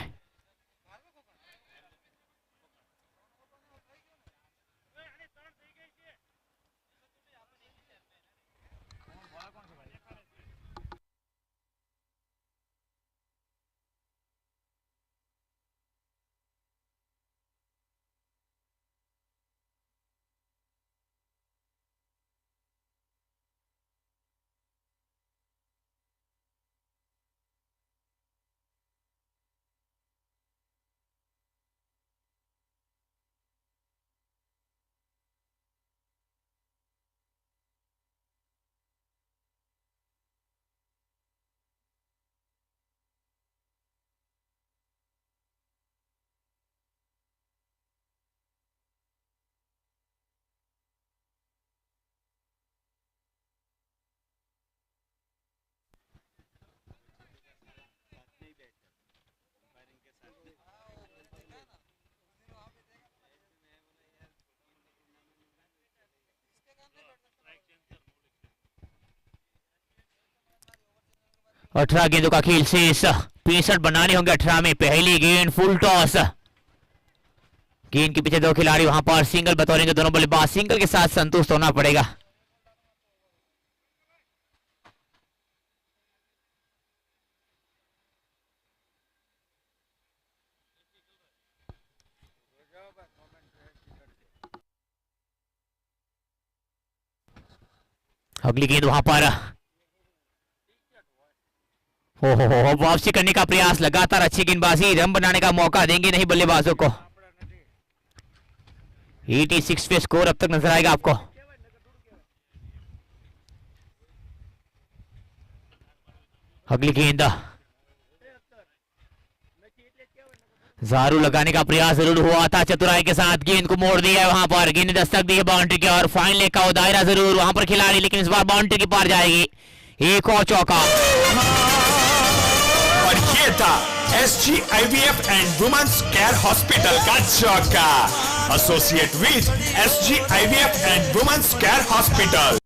अठारह गेंदों का खेल शेष, 65 बनाने होंगे 18 में। पहली गेंद फुल टॉस, गेंद के पीछे 2 खिलाड़ी, वहां पर सिंगल बतौरेंगे दोनों बल्लेबाज, सिंगल के साथ संतुष्ट होना पड़ेगा। अगली गेंद वहां पर, हो वापसी करने का प्रयास, लगातार अच्छी गेंदबाजी, रन बनाने का मौका देंगे नहीं बल्लेबाजों को। 86 पे स्कोर अब तक नजर आएगा आपको। अगली गेंद झाड़ू लगाने का प्रयास जरूर हुआ था, चतुराई के साथ गेंद को मोड़ दिया है वहां पर, गेंद ने दस्तक दी है बाउंड्री की और फाइनल का वो दायरा जरूर वहां पर खिलाड़ी, लेकिन इस बार बाउंड्री की पार जाएगी। एक और चौका और ये था SGIVF and women's care hospital का चौका। Associate with SGIVF and women's care hospital.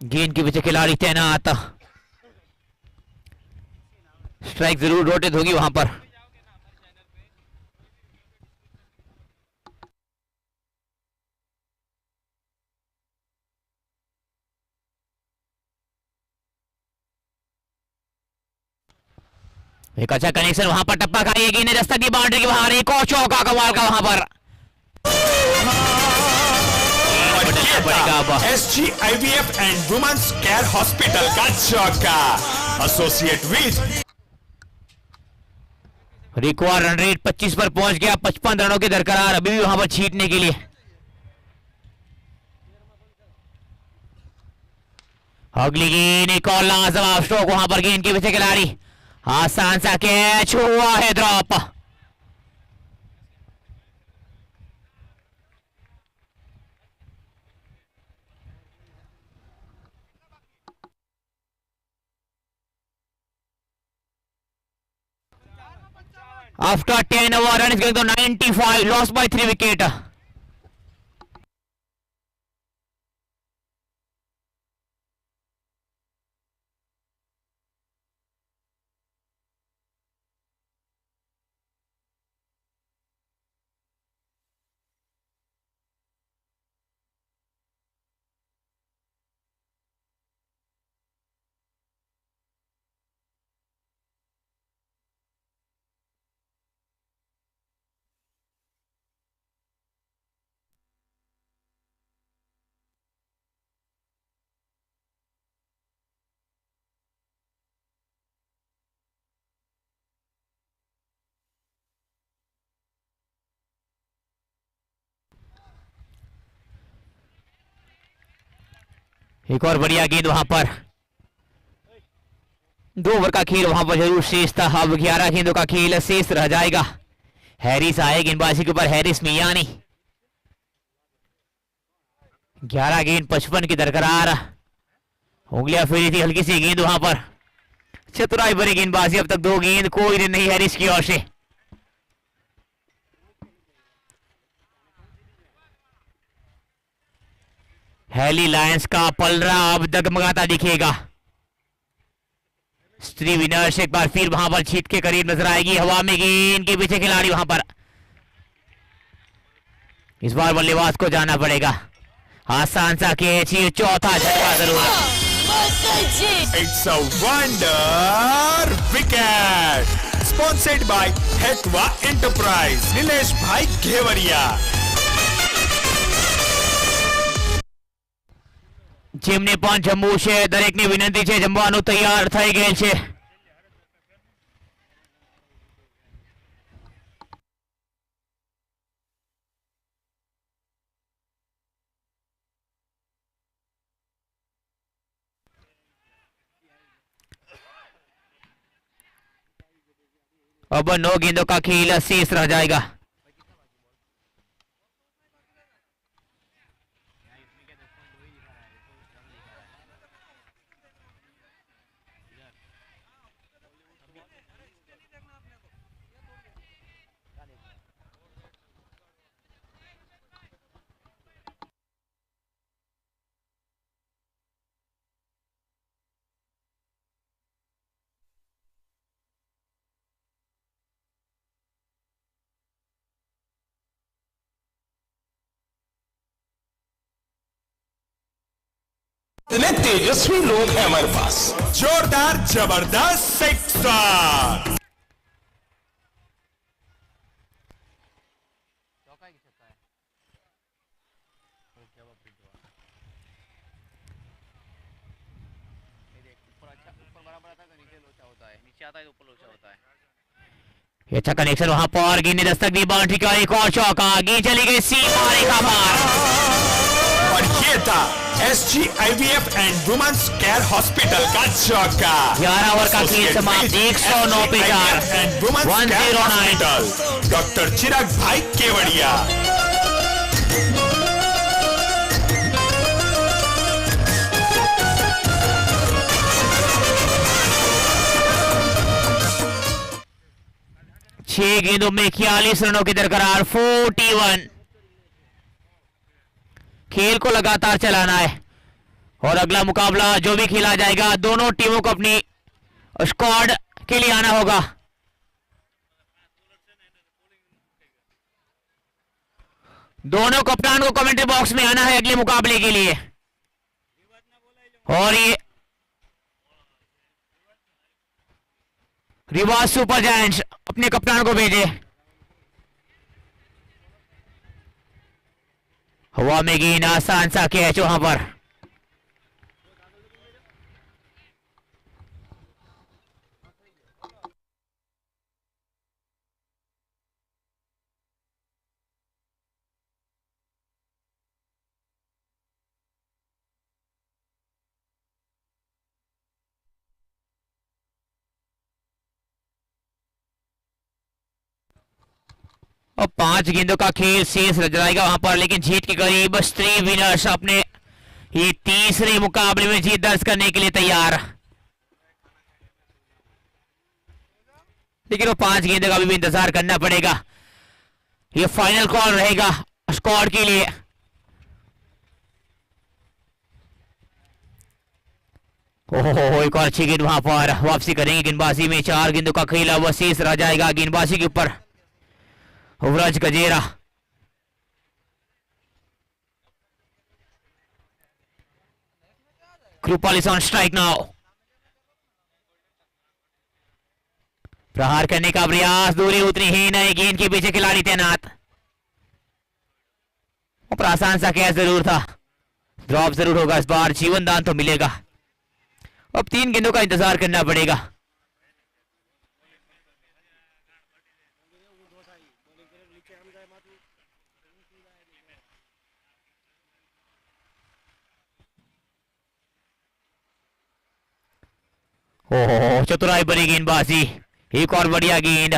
गेंद के पीछे खिलाड़ी तैनात, स्ट्राइक जरूर रोटेट होगी वहां पर। एक अच्छा कनेक्शन वहां पर, टप्पा खाई गेंद ने दस्तक दी बाउंड्री के बाहर, एक और चौका कमाल का वहां पर। SGIVF and women's care hospital का चौका। Associate with require run rate 25 पर पहुंच गया, 55 रनों के दरकरार अभी भी वहां पर छीटने के लिए। अगली गेंद, एक और लाजवाब स्ट्रोक वहां पर, गेंद के पीछे खिलाड़ी, आसान सा कैच हुआ है drop. After 10 over run is going to 95, lost by 3 wicket. एक और बढ़िया गेंद वहां पर, 2 ओवर का खेल वहां पर जरूर शेष था। अब 11 गेंदों का खेल शेष रह जाएगा। हैरिस आए गेंदबाजी के ऊपर, हैरिस मियानी, 11 गेंद 55 की दरकरार, उंगलियां फेरी थी हल्की सी गेंद वहां पर, चतुराई भरी गेंदबाजी, अब तक 2 गेंद कोई रन नहीं हैरिस की ओर से। हैली लायंस का पलड़ा अब डगमगाता दिखेगा। स्त्री विनर्स एक बार फिर वहां पर छीट के करीब नजर आएगी, हवा में गेंद के पीछे खिलाड़ी वहां पर, इस बार बल्लेबाज को जाना पड़ेगा। आसान सा कैच, ये चौथा झटका जरूर। It's a wonder wicket, sponsored by Hetva enterprise, Nilesh bhai Ghevariya. જેમને પણ જમવું છે દરેકને વિનંતી છે જમવાનું તૈયાર થઈ ગયેલ છે। अब 9 गेंदों का खेल शेष रह जाएगा। इतने तेजस्वी लोग हैं हमारे पास। जोरदार जबरदस्त सिक्सर। ये अच्छा कनेक्शन वहां पर, गेंद ने दस्तक दी, बाउंड्री का एक और चौका, गेंद चली गई सीमा रेखा पार। और ये था SGIVF and women's care hospital का चौका। 11 ओवर का खेल समाप्त, 109 पे 4, and women's care 109। Hospital, doctor Chirag bhai Kevadiya. छह गेंदों में 41 रनों की दरकरार, 41। खेल को लगातार चलाना है और अगला मुकाबला जो भी खेला जाएगा, दोनों टीमों को अपनी स्क्वाड के लिए आना होगा। दोनों कप्तान को कमेंट्री बॉक्स में आना है अगले मुकाबले के लिए। और ये रिवाज सुपर जायंट्स अपने कप्तान को भेजे। हवा में गेंद, आसान सा कैच वहां पर। और 5 गेंदों का खेल शेष रह जाएगा वहां पर, लेकिन जीत के करीब स्त्री विनर्स अपने ये तीसरे मुकाबले में जीत दर्ज करने के लिए तैयार। लेकिन वो 5 गेंदों का भी इंतजार करना पड़ेगा, ये फाइनल कॉल रहेगा स्क्वाड के लिए। ओहो, एक और अच्छी गेंद वहां पर, वापसी करेंगे गेंदबाजी में। 4 गेंदों का खेल अब शेष रह जाएगा गेंदबाजी के ऊपर। युवराज गजेरा, कृपाल इज ऑन स्ट्राइक नाउ। प्रहार करने का प्रयास, दूरी उतनी ही नहीं, गेंद के पीछे खिलाड़ी तैनात। और आसान सा कैच जरूर था, ड्रॉप जरूर होगा इस बार, जीवन दान तो मिलेगा। अब 3 गेंदों का इंतजार करना पड़ेगा। ओहो, चतुराई भरी गेंदबाजी, एक और बढ़िया गेंद,